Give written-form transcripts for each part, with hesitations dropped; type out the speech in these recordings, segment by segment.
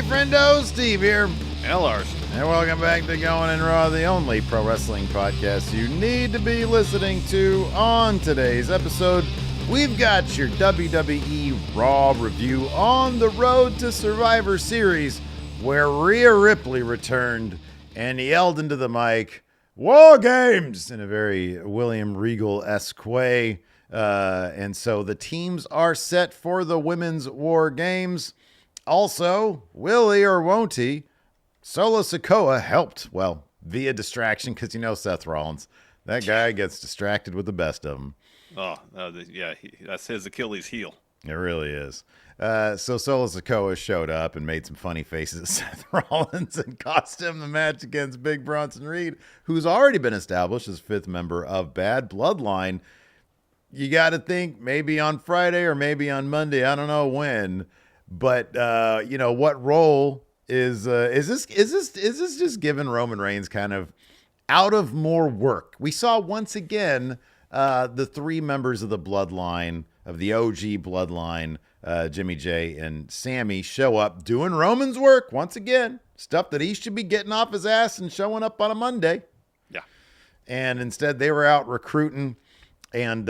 Friendo, Steve here. And Larson. And welcome back to Going in Raw, the only pro wrestling podcast you need to be listening to. On today's episode, we've got your WWE Raw review on the road to Survivor Series, where Rhea Ripley returned and yelled into the mic, "War Games!" in a very William Regal-esque way. And so the teams are set for the Women's War Games. Also, will he or won't he? Solo Sikoa helped, well, via distraction, because you know Seth Rollins. That guy gets distracted with the best of them. That's his Achilles heel. It really is. So Solo Sikoa showed up and made some funny faces at Seth Rollins and cost him the match against Big Bronson Reed, who's already been established as fifth member of Bad Bloodline. You got to think maybe on Friday or maybe on Monday. I don't know when. But what role is this just giving Roman Reigns kind of out of more work? We saw once again the three members of the bloodline, of the OG bloodline, Jimmy J and Sammy, show up doing Roman's work once again, stuff that he should be getting off his ass and showing up on a Monday. Yeah. And instead they were out recruiting. And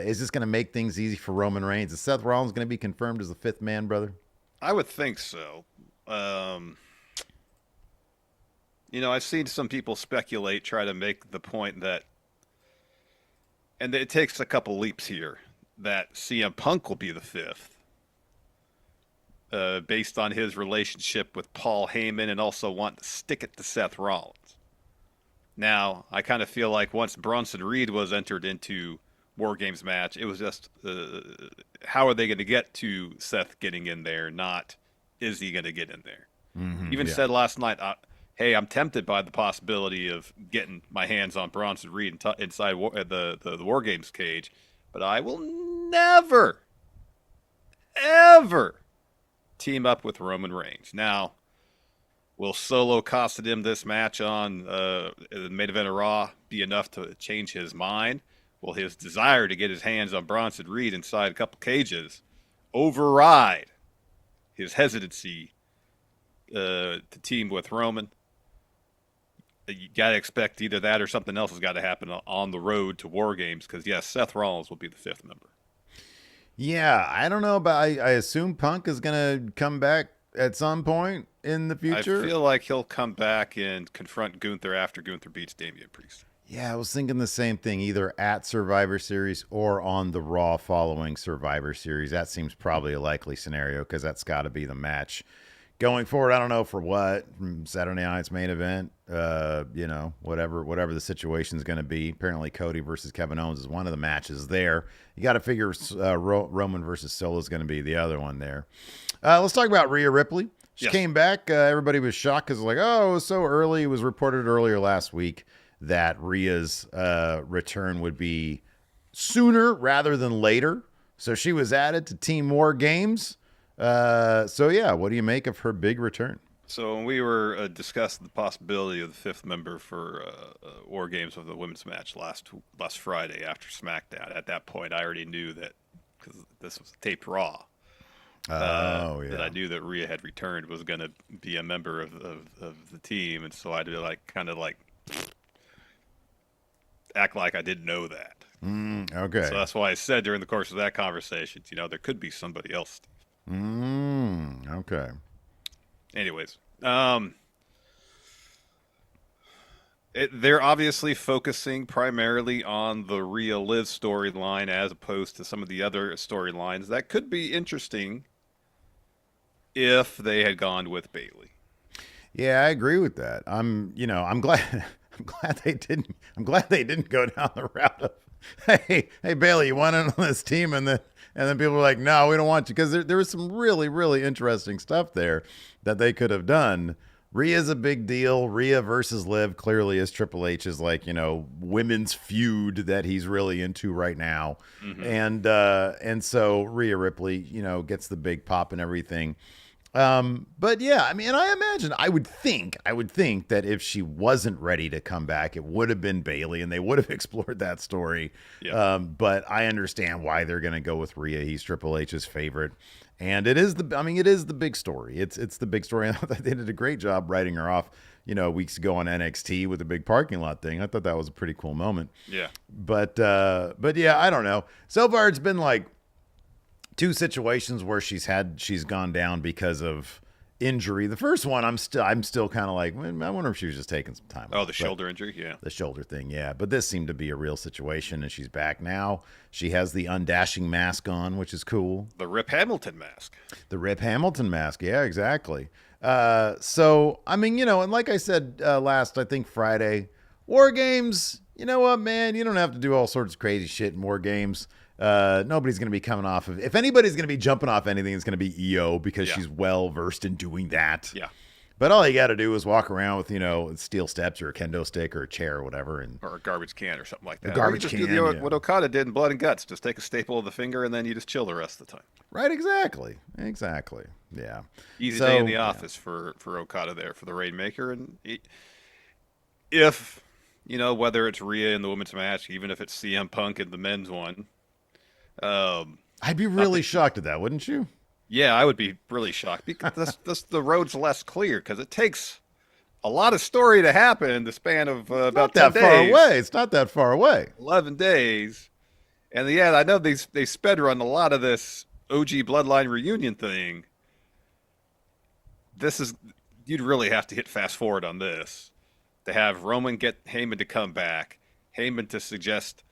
is this going to make things easy for Roman Reigns? Is Seth Rollins going to be confirmed as the fifth man, brother? I would think so. I've seen some people speculate, try to make the point that, and it takes a couple leaps here, that CM Punk will be the fifth, based on his relationship with Paul Heyman and also want to stick it to Seth Rollins. Now, I kind of feel like once Bronson Reed was entered into War Games match, it was just how are they going to get to Seth getting in there, not is he going to get in there. Said last night, hey, I'm tempted by the possibility of getting my hands on Bronson Reed inside the War Games cage, but I will never, ever team up with Roman Reigns. Now, will Solo costed him this match on the main event of Raw be enough to change his mind? Will his desire to get his hands on Bronson Reed inside a couple cages override his hesitancy to team with Roman? You got to expect either that or something else has got to happen on the road to War Games, because, yes, Seth Rollins will be the fifth member. Yeah, I don't know, but I assume Punk is going to come back at some point in the future. I feel like he'll come back and confront Gunther after Gunther beats Damian Priest. Yeah, I was thinking the same thing, either at Survivor Series or on the Raw following Survivor Series. That seems probably a likely scenario because that's got to be the match going forward. I don't know for what, Saturday night's main event, whatever the situation is going to be. Apparently Cody versus Kevin Owens is one of the matches there. You got to figure Roman versus Solo is going to be the other one there. Let's talk about Rhea Ripley. She came back. Everybody was shocked because it was so early. It was reported earlier last week that Rhea's return would be sooner rather than later. So she was added to Team War Games. What do you make of her big return? So when we were discussing the possibility of the fifth member for War Games of the women's match last Friday after SmackDown, at that point I already knew that, because this was taped Raw, that I knew that Rhea had returned, was going to be a member of the team, and so I did act like I didn't know that. Okay. So that's why I said during the course of that conversation, there could be somebody else. Okay. Anyways, they're obviously focusing primarily on the Rhea Liv storyline as opposed to some of the other storylines that could be interesting if they had gone with Bayley. Yeah, I agree with that. I'm glad. I'm glad they didn't go down the route of, hey Bayley, you want in on this team, and then people were like, no, we don't want you, because there was some really, really interesting stuff there that they could have done. Rhea's a big deal. Rhea versus Liv clearly is Triple H's women's feud that he's really into right now, and so Rhea Ripley gets the big pop and everything. But yeah, I mean, I imagine, I would think that if she wasn't ready to come back, it would have been Bailey, and they would have explored that story. Yeah. But I understand why they're going to go with Rhea. He's Triple H's favorite, and it is I mean, it is the big story. It's the big story. And I thought they did a great job writing her off, weeks ago on NXT with the big parking lot thing. I thought that was a pretty cool moment. Yeah. But yeah, I don't know. So far, it's been like two situations where she's gone down because of injury. The first one, I'm still kind of like, I wonder if she was just taking some time Oh, off. the shoulder injury, yeah. The shoulder thing, yeah. But this seemed to be a real situation, and she's back now. She has the undashing mask on, which is cool. The Rip Hamilton mask. The Rip Hamilton mask, yeah, exactly. So I mean, and like I said last, I think Friday, War Games. You know what, man? You don't have to do all sorts of crazy shit in War Games. Nobody's going to be coming off of. If anybody's going to be jumping off anything, it's going to be EO because she's well versed in doing that. Yeah. But all you got to do is walk around with, steel steps or a kendo stick or a chair or whatever, or a garbage can or something like that. A garbage or you can. just do what Okada did in Blood and Guts. Just take a staple of the finger and then you just chill the rest of the time. Right, exactly. Yeah. Easy day in the office for Okada there for the Rainmaker, and if whether it's Rhea in the women's match, even if it's CM Punk in the men's one. I'd be really shocked at that, wouldn't you? Yeah, I would be really shocked because the road's less clear because it takes a lot of story to happen in the span of about 10 days. Far away. It's not that far away. 11 days. And yeah, I know they sped run a lot of this OG Bloodline reunion thing. You'd really have to hit fast forward on this to have Roman get Heyman to come back, Heyman to suggest,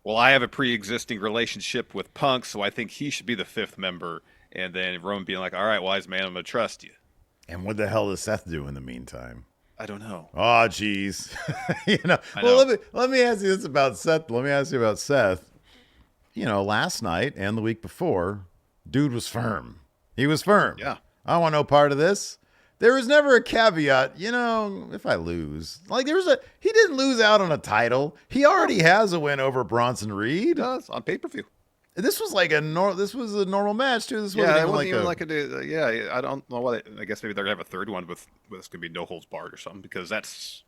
well, I have a pre-existing relationship with Punk, so I think he should be the fifth member. And then Roman being like, all right, wise man, I'm going to trust you. And what the hell does Seth do in the meantime? I don't know. Oh, geez. Let me ask you this about Seth. Let me ask you about Seth. Last night and the week before, dude was firm. He was firm. Yeah. I want no part of this. There was never a caveat, if I lose. Like, he didn't lose out on a title. He already has a win over Bronson Reed. He does, on pay-per-view. This was this was a normal match, too. This wasn't even like a I don't know what, I guess maybe they're going to have a third one with this could be no holds barred or something, because that's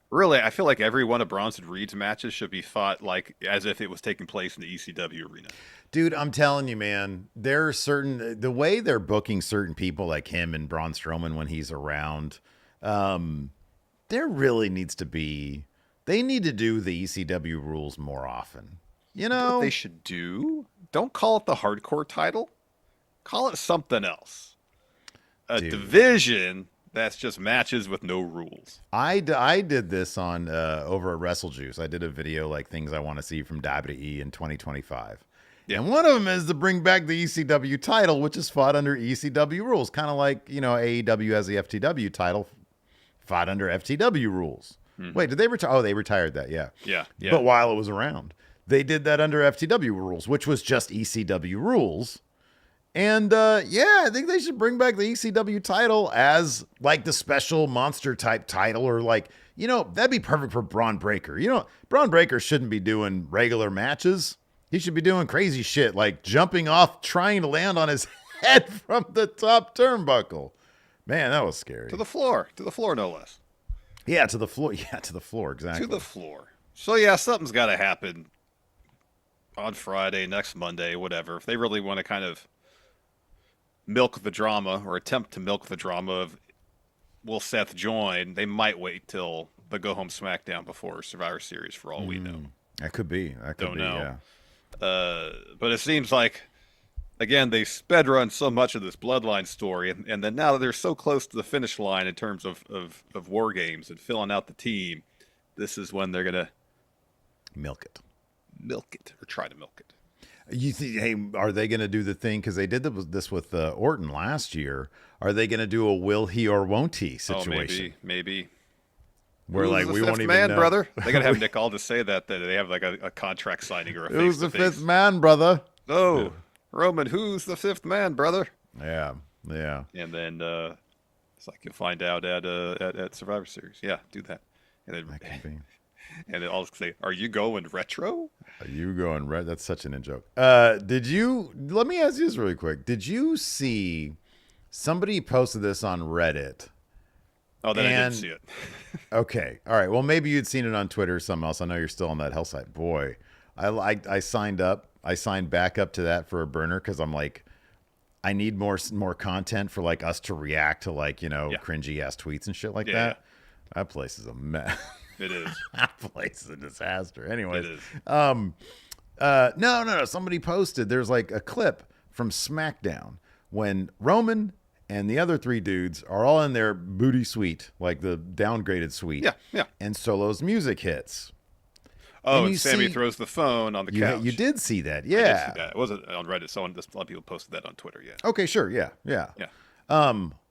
really, I feel like every one of Bronson Reed's matches should be fought like as if it was taking place in the ECW arena. Dude, I'm telling you, man, there are the way they're booking certain people like him and Braun Strowman when he's around, there really needs to be, they need to do the ECW rules more often. You know what they should do? Don't call it the hardcore title. Call it something else. A division that's just matches with no rules. I did this on over at WrestleJuice. I did a video like things I want to see from WWE in 2025. Yeah. And one of them is to bring back the ECW title, which is fought under ECW rules. Kind of like, AEW has the FTW title fought under FTW rules. Mm-hmm. Wait, did they retire? Oh, they retired that, yeah. Yeah. But while it was around, they did that under FTW rules, which was just ECW rules. And I think they should bring back the ECW title as like the special monster type title, or like, that'd be perfect for Braun Breaker. Braun Breaker shouldn't be doing regular matches. He should be doing crazy shit like jumping off, trying to land on his head from the top turnbuckle. Man, that was scary. To the floor, no less. Yeah, to the floor. Yeah, to the floor, exactly. To the floor. So yeah, something's got to happen on Friday, next Monday, whatever. If they really want to kind of milk the drama or attempt to milk the drama of will Seth join, they might wait till the go home SmackDown before Survivor Series for all we know. That could be. Don't know. Yeah. But it seems like, again, they sped run so much of this Bloodline story, and then now that they're so close to the finish line in terms of War Games and filling out the team, this is when they're gonna milk it, or try to milk it. You think? Hey, are they going to do the thing? Because they did this with Orton last year. Are they going to do a will he or won't he situation? Oh, maybe. Where who's like the we fifth won't even man, know. Brother. They gotta have Nick Aldis say that they have like a contract signing or a face-to-face. Who's the fifth man, brother? Oh, yeah. Roman, who's the fifth man, brother? Yeah. And then it's like you'll find out at Survivor Series. Yeah, do that. And then that could be. And then I'll say, "Are you going retro?" Are you going retro? That's such an in joke. Let me ask you this really quick. Did you see Somebody posted this on Reddit. Oh, then I didn't see it. Okay. All right. Well, maybe you'd seen it on Twitter or something else. I know you're still on that hell site. Boy, I signed up. I signed back up to that for a burner because I'm like, I need more content for like us to react to like, cringy ass tweets and shit like that. Yeah. That place is a mess. It is. That place is a disaster. Anyways, It is. no. Somebody posted there's like a clip from SmackDown when Roman and the other three dudes are all in their booty suite, like the downgraded suite. Yeah. And Solo's music hits. Oh, and Sammy throws the phone on the couch. You did see that, yeah. I did see that. It wasn't on Reddit. A lot of people posted that on Twitter, yeah. Okay, sure, yeah.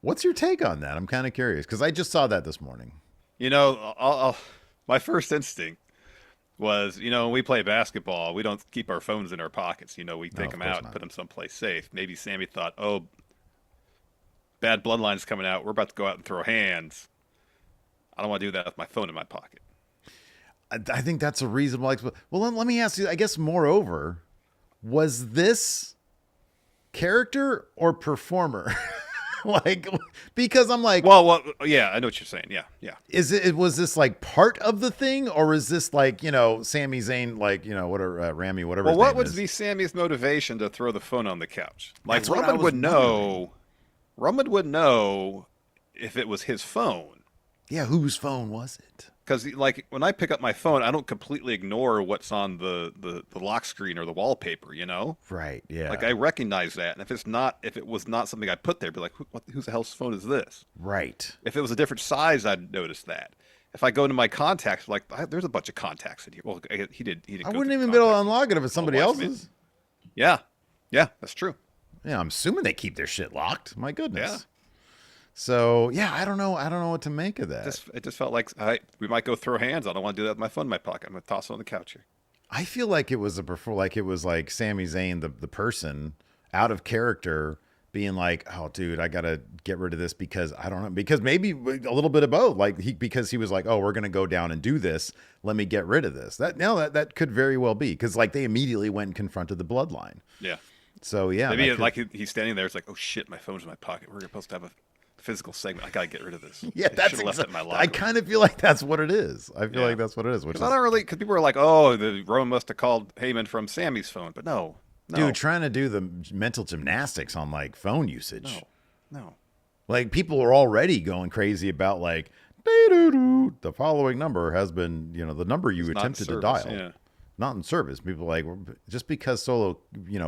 What's your take on that? I'm kind of curious because I just saw that this morning. My first instinct was, when we play basketball, we don't keep our phones in our pockets. We take them out and put them someplace safe. Maybe Sammy thought, oh, bad bloodline's coming out. We're about to go out and throw hands. I don't want to do that with my phone in my pocket. I think that's a reasonable explanation. Well, let me ask you, I guess, moreover, was this character or performer? Because I'm like, well, yeah, I know what you're saying. Yeah. Was this like part of the thing, or is this like, Sami Zayn, like, whatever, Rami, whatever. Well, what would be Sammy's motivation to throw the phone on the couch? Like, Roman would know. Roman would know if it was his phone. Yeah, whose phone was it? Because, like, when I pick up my phone, I don't completely ignore what's on the lock screen or the wallpaper, Right, yeah. Like, I recognize that. And if it was not something I put there, I'd be like, whose the hell's phone is this? Right. If it was a different size, I'd notice that. If I go into my contacts, like, there's a bunch of contacts in here. Well, he did. I wouldn't even be able to unlock it if it's somebody else's. Yeah, that's true. Yeah, I'm assuming they keep their shit locked. My goodness. Yeah. So, yeah, I don't know what to make of that. It just felt like we might go throw hands. I don't want to do that with my phone in my pocket. I'm going to toss it on the couch here. I feel like it was like Sami Zayn, the person, out of character, being like, oh, dude, I got to get rid of this because I don't know. Because maybe a little bit of both. Because he was like, oh, we're going to go down and do this. Let me get rid of this. That could very well be. Because, like, they immediately went and confronted the bloodline. Yeah. So, yeah. Maybe like he's standing there. It's like, oh, shit, my phone's in my pocket. We're supposed to have a physical segment. I gotta get rid of this. Yeah, that's left it in my locker. I kind of feel like that's what it is. I feel like that's what it is. Because people were like, "Oh, the Roman must have called Heyman from Sammy's phone," but no, dude, trying to do the mental gymnastics on like phone usage. No. Like people are already going crazy about like, the following number has been, the number you attempted to dial, not in service. People are like, just because Solo,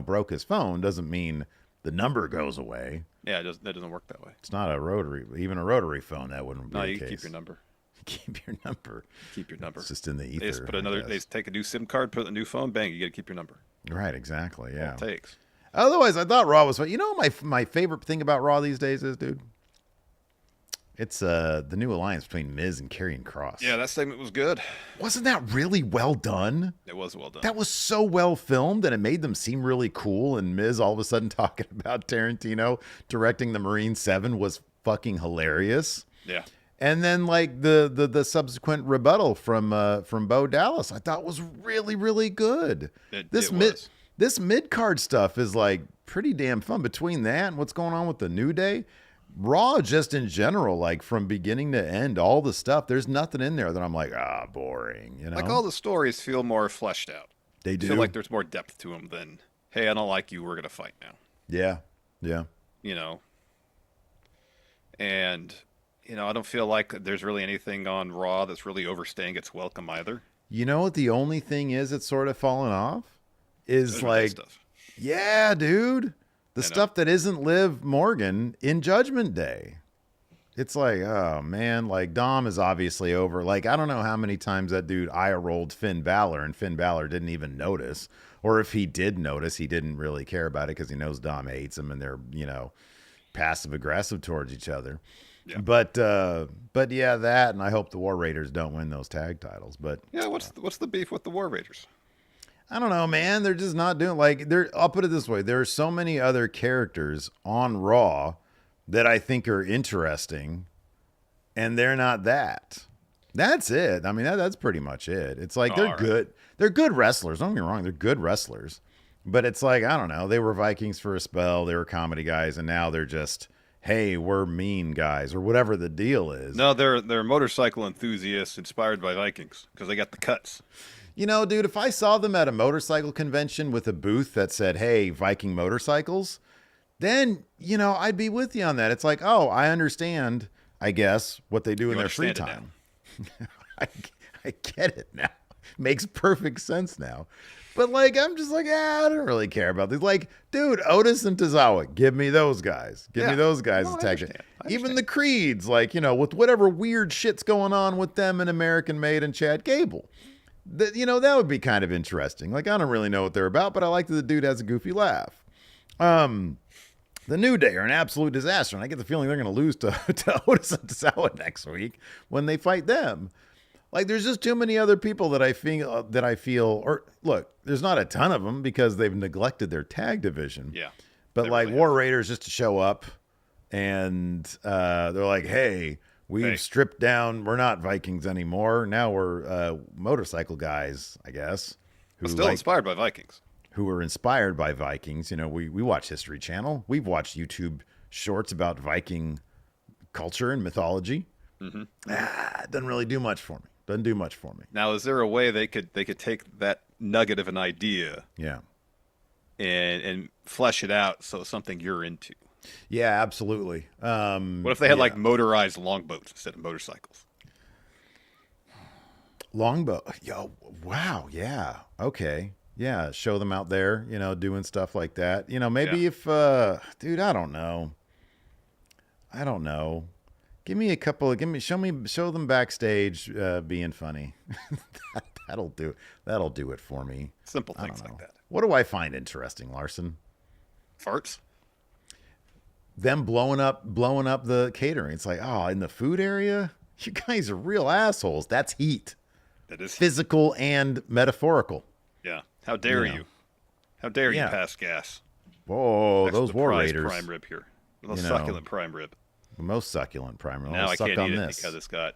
broke his phone doesn't mean the number goes away. Yeah, that doesn't work that way. It's not a rotary, even a rotary phone. That wouldn't be the case. No, you keep your number. Keep your number. Keep your number. It's just in the ether. They just they take a new SIM card, put a new phone, bang, you got to keep your number. Right, exactly. Yeah. All it takes. Otherwise, I thought Raw was fun. My favorite thing about Raw these days is, dude, it's the new alliance between Miz and Karrion Kross. Yeah, that segment was good. Wasn't that really well done? It was well done. That was so well filmed, and it made them seem really cool. And Miz all of a sudden talking about Tarantino directing the Marine 7 was fucking hilarious. Yeah. And then like the subsequent rebuttal from Bo Dallas, I thought was really, really good. This mid-card stuff is like pretty damn fun. Between that and what's going on with the New Day, Raw just in general, like from beginning to end, all the stuff, there's nothing in there that I'm like, boring. Like all the stories feel more fleshed out. They do. I feel like there's more depth to them than, hey, I don't like you, we're going to fight now. Yeah. And, I don't feel like there's really anything on Raw that's really overstaying its welcome either. You know what the only thing is that's sort of fallen off? Is like, stuff. Yeah, dude. The stuff that isn't Liv Morgan in Judgment Day. It's like, oh, man, like Dom is obviously over. Like, I don't know how many times that dude eye-rolled Finn Balor, and Finn Balor didn't even notice. Or if he did notice, he didn't really care about it because he knows Dom hates him and they're, passive-aggressive towards each other. Yeah. But yeah, that, and I hope the War Raiders don't win those tag titles. But yeah, what's the beef with the War Raiders? I don't know, man. They're just not doing I'll put it this way. There are so many other characters on Raw that I think are interesting, and they're not that. That's it. I mean, that's pretty much it. It's like they're good. They're good wrestlers. Don't get me wrong. They're good wrestlers. But it's like, I don't know. They were Vikings for a spell. They were comedy guys, and now they're just hey, we're mean guys or whatever the deal is. No, they're motorcycle enthusiasts inspired by Vikings because they got the cuts. You know, dude, if I saw them at a motorcycle convention with a booth that said, hey, Viking motorcycles, then, you know, I'd be with you on that. It's like, oh, I understand, I guess, what they do in their free time. I, I get it now. Makes perfect sense now. But, like, I'm just like, I don't really care about these. Like, dude, Otis and Tozawa, give me those guys. Give me those guys. No, Even the Creeds, like, you know, with whatever weird shit's going on with them and American Made and Chad Gable. You know, that would be kind of interesting. Like, I don't really know what they're about, but I like that the dude has a goofy laugh. The New Day are an absolute disaster, and I get the feeling they're going to lose to Otis and Tozawa next week when they fight them. Like, there's just too many other people that I feel, or look, there's not a ton of them because they've neglected their tag division. Yeah. But like really War Raiders just to show up and they're like, hey, we've stripped down. We're not Vikings anymore. Now we're motorcycle guys, I guess. Who still inspired by Vikings. Who were inspired by Vikings. You know, we watch History Channel. We've watched YouTube shorts about Viking culture and mythology. Mm-hmm. Doesn't really do much for me. Doesn't do much for me. Now, is there a way they could take that nugget of an idea, and flesh it out so it's something you're into? Yeah, absolutely. What if they had like motorized longboats instead of motorcycles? Longboat, wow, yeah, okay, yeah. Show them out there, you know, doing stuff like that. You know, maybe if, dude, I don't know. Show them backstage being funny. That'll do it for me. Simple things like that. What do I find interesting, Larson? Farts. Them blowing up the catering. It's like, oh, in the food area, you guys are real assholes. That's heat. That is physical and metaphorical. Yeah. How dare you? How dare you pass gas? Whoa, those War Raiders. Prime rib here. The succulent prime rib. The most succulent prime rib. Now I can't eat it because it's got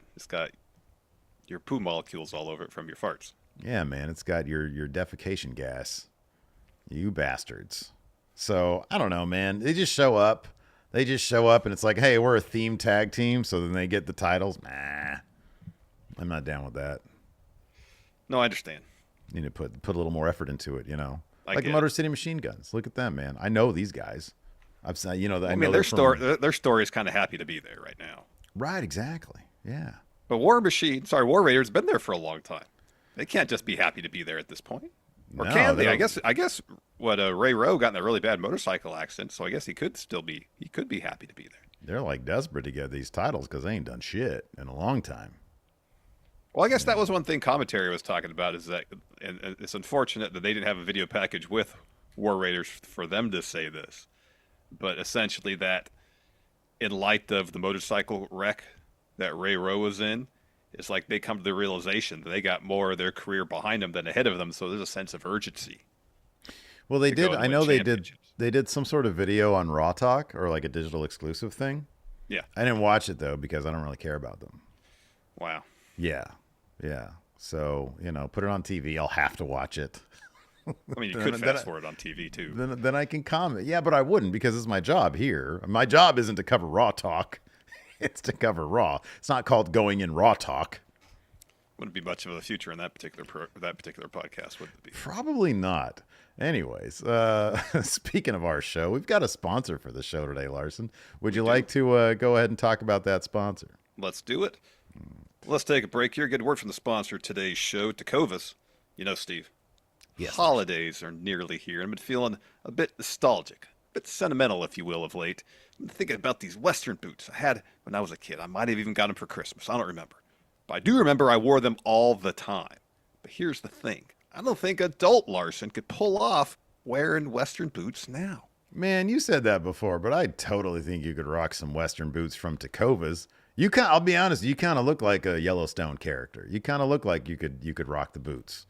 your poo molecules all over it from your farts. Yeah, man, it's got your defecation gas. You bastards. So I don't know, man. They just show up. And it's like, hey, we're a theme tag team. So then they get the titles. Nah, I'm not down with that. No, I understand. You need to put a little more effort into it, you know. Like the it. Motor City Machine Guns. Look at them, man. I know these guys. I've seen, you know, I mean, their story is kind of happy to be there right now. Right, exactly. Yeah. But War Raiders been there for a long time. They can't just be happy to be there at this point. Or can they? I guess what Ray Rowe got in a really bad motorcycle accident, so I guess he could be happy to be there. They're like desperate to get these titles because they ain't done shit in a long time. Well, I guess that was one thing commentary was talking about, is that, and it's unfortunate that they didn't have a video package with War Raiders for them to say this, but essentially that in light of the motorcycle wreck that Ray Rowe was in, it's like they come to the realization that they got more of their career behind them than ahead of them, so there's a sense of urgency. Well, they did. I know they did. They did some sort of video on Raw Talk or like a digital exclusive thing. Yeah. I didn't watch it though because I don't really care about them. Wow. Yeah. So you know, put it on TV. I'll have to watch it. I mean, you could fast forward on TV too. Then I can comment. Yeah, but I wouldn't because it's my job here. My job isn't to cover Raw Talk. It's to cover Raw. It's not called Going in Raw Talk. Wouldn't be much of a future in that particular podcast, would it be? Probably not. Anyways, speaking of our show, we've got a sponsor for the show today, Larson. Would you like to go ahead and talk about that sponsor? Let's do it. Let's take a break here. Get a word from the sponsor of today's show, Tecovas. You know, Steve, yes, holidays are nearly here. I've been feeling a bit nostalgic, a bit sentimental, if you will, of late. I'm thinking about these Western boots I had when I was a kid. I might have even got them for Christmas. I don't remember. But I do remember I wore them all the time. But here's the thing. I don't think adult Larson could pull off wearing Western boots now. Man, you said that before, but I totally think you could rock some Western boots from Tecovas. I'll be honest, you kind of look like a Yellowstone character. You kind of look like you could rock the boots.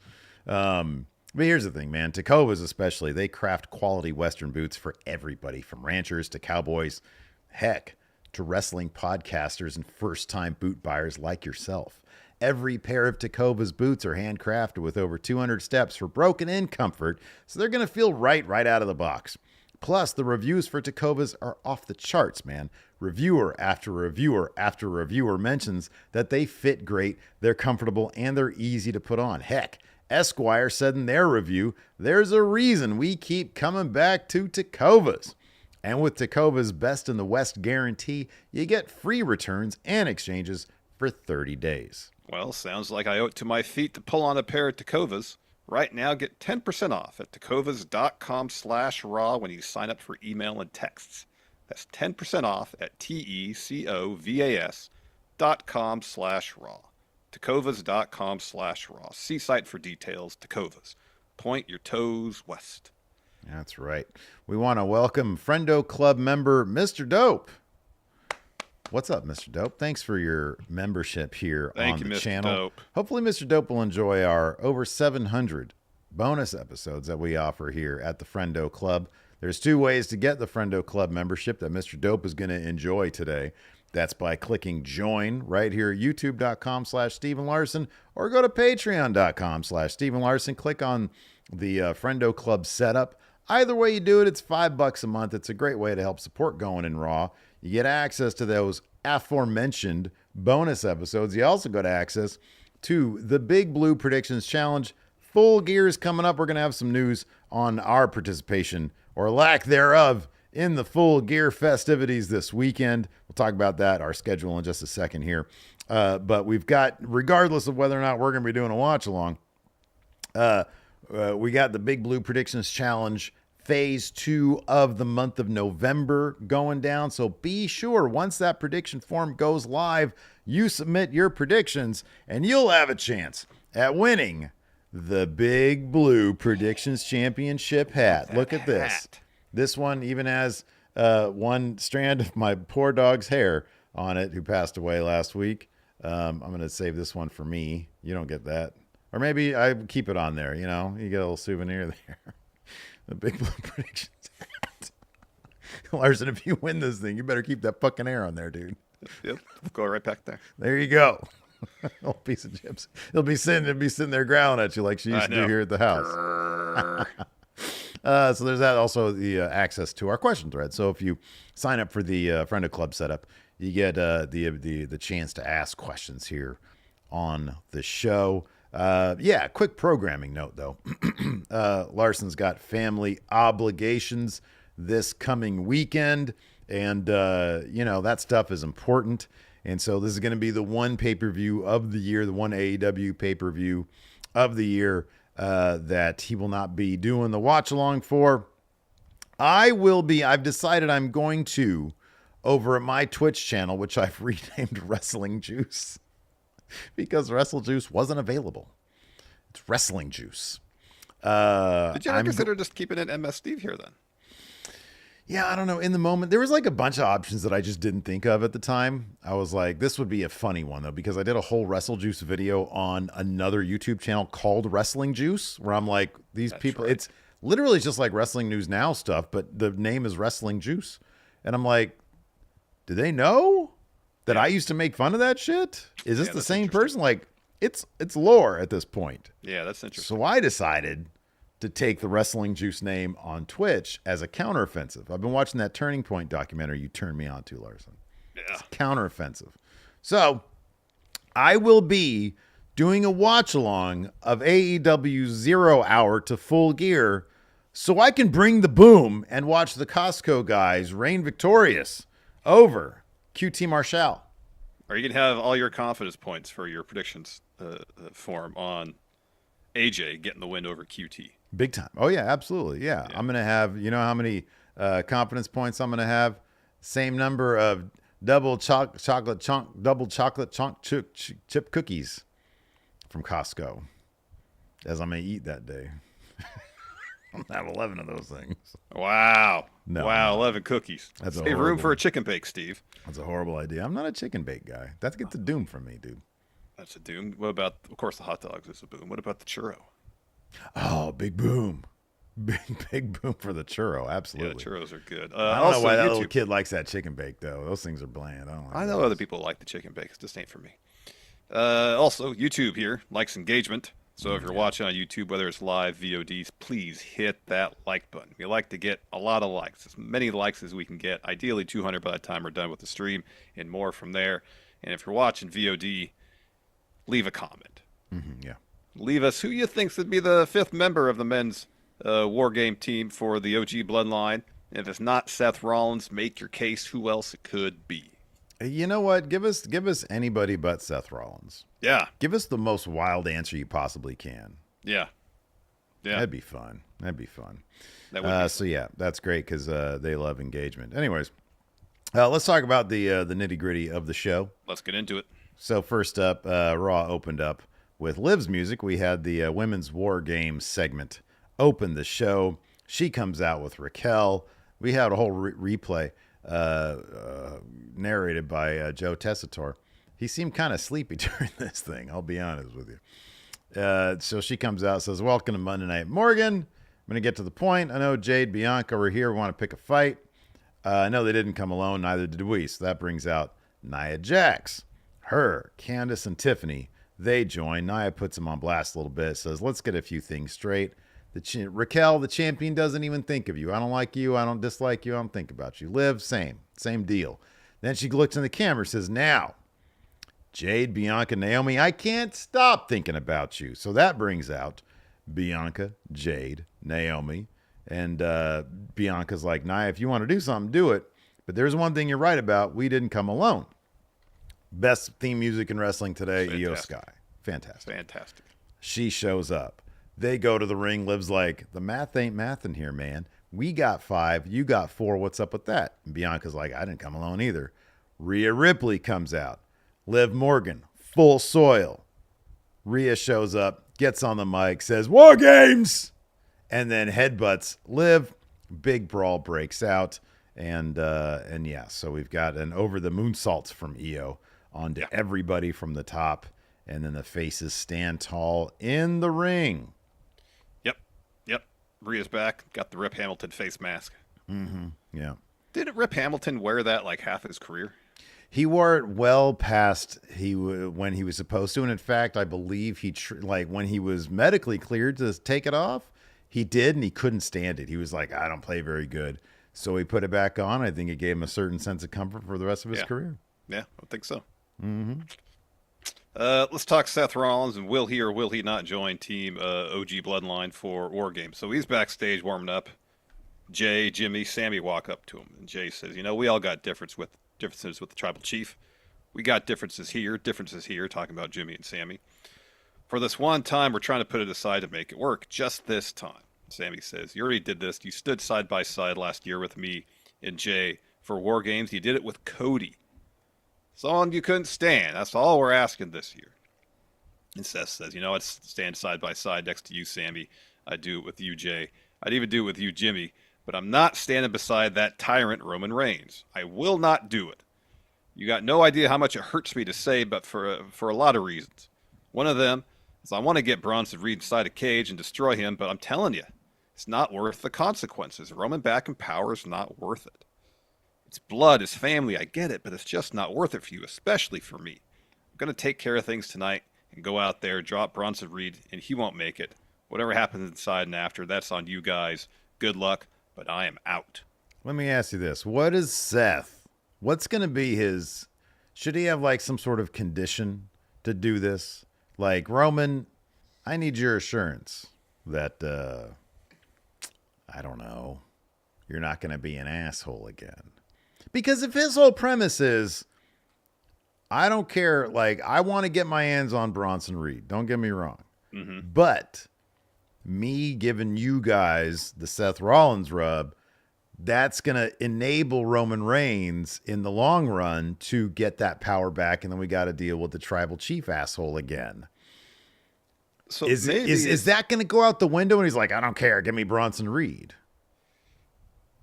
But here's the thing, man. Tecovas especially, they craft quality Western boots for everybody, from ranchers to cowboys, heck, to wrestling podcasters and first-time boot buyers like yourself. Every pair of Tecovas boots are handcrafted with over 200 steps for broken-in comfort, so they're going to feel right out of the box. Plus, the reviews for Tecovas are off the charts, man. Reviewer after reviewer after reviewer mentions that they fit great, they're comfortable, and they're easy to put on. Heck, Esquire said in their review, there's a reason we keep coming back to Tecovas. And with Tecovas Best in the West guarantee, you get free returns and exchanges for 30 days. Well, sounds like I owe it to my feet to pull on a pair of Tecovas. Right now, get 10% off at tecovas.com/raw when you sign up for email and texts. That's 10% off at tecovas.com/raw. Tecovas.com/raw. See site for details. Tecovas. Point your toes west. That's right. We want to welcome Friendo Club member Mr. Dope. What's up, Mr. Dope? Thanks for your membership here on the channel. Dope. Hopefully, Mr. Dope will enjoy our over 700 bonus episodes that we offer here at the Friendo Club. There's 2 ways to get the Friendo Club membership that Mr. Dope is going to enjoy today. That's by clicking join right here at youtube.com/Stephen Larson, or go to patreon.com/Stephen Larson. Click on the Friendo Club setup. Either way you do it, it's $5 a month. It's a great way to help support Going in Raw. You get access to those aforementioned bonus episodes. You also got access to the Big Blue Predictions Challenge. Full Gear is coming up. We're going to have some news on our participation, or lack thereof, in the Full Gear festivities this weekend. We'll talk about that, our schedule, in just a second here. But we've got, regardless of whether or not we're going to be doing a watch-along, we got the Big Blue Predictions Challenge Phase 2 of the month of November going down. So be sure, once that prediction form goes live, you submit your predictions, and you'll have a chance at winning the Big Blue Predictions Championship hat. Look at this. This one even has one strand of my poor dog's hair on it, who passed away last week. I'm going to save this one for me. You don't get that. Or maybe I keep it on there, you know. You get a little souvenir there. The Big Blue Predictions hat. Larson, if you win this thing, you better keep that fucking hair on there, dude. Yep, go right back there. There you go. Little piece of chips. It'll be sitting there growling at you like she used to do here at the house. So there's that. Also, the access to our question thread. So if you sign up for the Friendo Club setup, you get the chance to ask questions here on the show. Quick programming note, though. Larson's got family obligations this coming weekend, and, that stuff is important. And so this is going to be the one pay-per-view of the year, the one AEW pay-per-view of the year that he will not be doing the watch-along for. I've decided I'm going to, over at my Twitch channel, which I've renamed Wrestling Juice, because Wrestle Juice wasn't available. It's Wrestling Juice. Did you ever consider just keeping it MS Steve here then? Yeah, I don't know. In the moment, there was like a bunch of options that I just didn't think of at the time. I was like, this would be a funny one, though, because I did a whole Wrestle Juice video on another YouTube channel called Wrestling Juice, where I'm like, these people, right. It's literally just like Wrestling News Now stuff, but the name is Wrestling Juice. And I'm like, do they know that I used to make fun of that shit? Is this the same person? Like, it's lore at this point. Yeah, that's interesting. So I decided to take the Wrestling Juice name on Twitch as a counteroffensive. I've been watching that Turning Point documentary you turned me on to, Larson. Yeah. It's counteroffensive. So I will be doing a watch-along of AEW 0 Hour to Full Gear so I can bring the boom and watch the Costco guys reign victorious over QT Marshall. Are you going to have all your confidence points for your predictions form on AJ getting the win over QT? Big time. Oh, yeah, absolutely. Yeah. I'm going to have, you know how many confidence points I'm going to have? Same number of double chocolate chunk chip cookies from Costco as I'm going to eat that day. I'm going to have 11 of those things. Wow. No, wow, no. 11 cookies. That's Save room for a chicken bake, Steve. That's a horrible idea. I'm not a chicken bake guy. That gets a doom from me, dude. That's a doom. What about, of course, the hot dogs is a boom. What about the churro? Oh, big boom. Big boom for the churro. Absolutely. Yeah, churros are good. I don't know why that little kid likes that chicken bake, though. Those things are bland. I know other people like the chicken bake. It just ain't for me. Also, YouTube here likes engagement. So if you're Yeah. watching on YouTube, whether it's live, VODs, please hit that like button. We like to get a lot of likes, as many likes as we can get. Ideally 200 by the time we're done with the stream, and more from there. And if you're watching VOD, leave a comment. Yeah. Leave us who you think should be the fifth member of the men's war game team for the OG Bloodline. And if it's not Seth Rollins, make your case who else it could be. You know what? Give us anybody but Seth Rollins. Yeah, Give us the most wild answer you possibly can. yeah, yeah. That'd be fun. That'd be fun. That would be So yeah, that's great because they love engagement. Anyways, let's talk about the nitty gritty of the show. Let's get into it. So first up, Raw opened up with Liv's music. We had the Women's War Games segment open the show. She comes out with Raquel. We had a whole replay narrated by Joe Tessitore. He seemed kind of sleepy during this thing, I'll be honest with you. So she comes out, says, "Welcome to Monday Night Morgan. I'm going to get to the point. I know Jade, Bianca were here, want to pick a fight. I know they didn't come alone, neither did we." So that brings out Nia Jax. Her, Candice, and Tiffany, they join. Nia puts them on blast a little bit, says, "Let's get a few things straight. Raquel, the champion, doesn't even think of you. I don't like you. I don't dislike you. I don't think about you. Liv, same deal." Then she looks in the camera, says, "Now, Jade, Bianca, Naomi, I can't stop thinking about you." So that brings out Bianca, Jade, Naomi, and Bianca's like, "Nia, if you want to do something, do it. But there's one thing you're right about. We didn't come alone." Best theme music in wrestling today, Io Sky. Fantastic. Fantastic. She shows up. They go to the ring. Liv's like, "The math ain't mathin' here, man. We got 5. You got 4. What's up with that?" And Bianca's like, "I didn't come alone either." Rhea Ripley comes out. Liv Morgan, full soil. Rhea shows up, gets on the mic, says, "War Games!" And then headbutts Liv. Big brawl breaks out. And yeah, so we've got an over the moonsaults from Io onto everybody from the top. And then the faces stand tall in the ring. Yep. Rhea's back. Got the Rip Hamilton face mask. Yeah. Didn't Rip Hamilton wear that like half his career? He wore it well past when he was supposed to. And in fact, I believe when he was medically cleared to take it off, he did, and he couldn't stand it. He was like, "I don't play very good." So he put it back on. I think it gave him a certain sense of comfort for the rest of his career. Yeah, I think so. Let's talk Seth Rollins, and will he or will he not join Team OG Bloodline for War Games? So he's backstage warming up. Jay, Jimmy, Sammy walk up to him, and Jay says, we all got differences with the Tribal Chief. We got differences here, talking about Jimmy and Sammy. For this one time, we're trying to put it aside to make it work, just this time. Sammy says, "You already did this. You stood side by side last year with me and Jay for War Games. You did it with Cody. Someone you couldn't stand. That's all we're asking this year." And Seth says, "I'd stand side by side next to you, Sammy. I'd do it with you, Jay. I'd even do it with you, Jimmy. But I'm not standing beside that tyrant Roman Reigns. I will not do it. You got no idea how much it hurts me to say, but for a lot of reasons. One of them is I want to get Bronson Reed inside a cage and destroy him, but I'm telling you, it's not worth the consequences. Roman back in power is not worth it. It's blood, it's family, I get it, but it's just not worth it for you, especially for me. I'm going to take care of things tonight and go out there, drop Bronson Reed, and he won't make it. Whatever happens inside and after, that's on you guys. Good luck, but I am out." Let me ask you this. What is Seth? What's going to be his... Should he have like some sort of condition to do this? Like, "Roman, I need your assurance that, I don't know, you're not going to be an asshole again." Because if his whole premise is, "I don't care, like, I want to get my hands on Bronson Reed, don't get me wrong. But me giving you guys the Seth Rollins rub, that's going to enable Roman Reigns in the long run to get that power back, and then we got to deal with the Tribal Chief asshole again." So Is that going to go out the window? And he's like, "I don't care, give me Bronson Reed."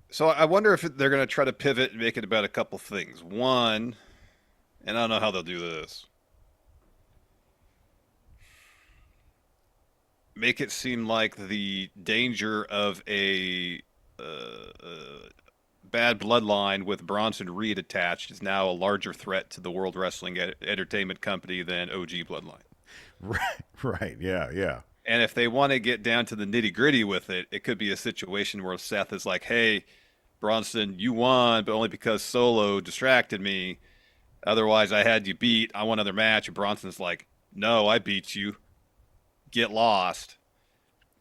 So I wonder if they're going to try to pivot and make it about a couple things. One, and I don't know how they'll do this, make it seem like the danger of a bad bloodline with Bronson Reed attached is now a larger threat to the World Wrestling Entertainment Company than OG Bloodline. Right, right, yeah, yeah. And if they want to get down to the nitty gritty with it, it could be a situation where Seth is like, "Hey, Bronson, you won, but only because Solo distracted me. Otherwise, I had you beat. I want another match." And Bronson's like, "No, I beat you. Get lost."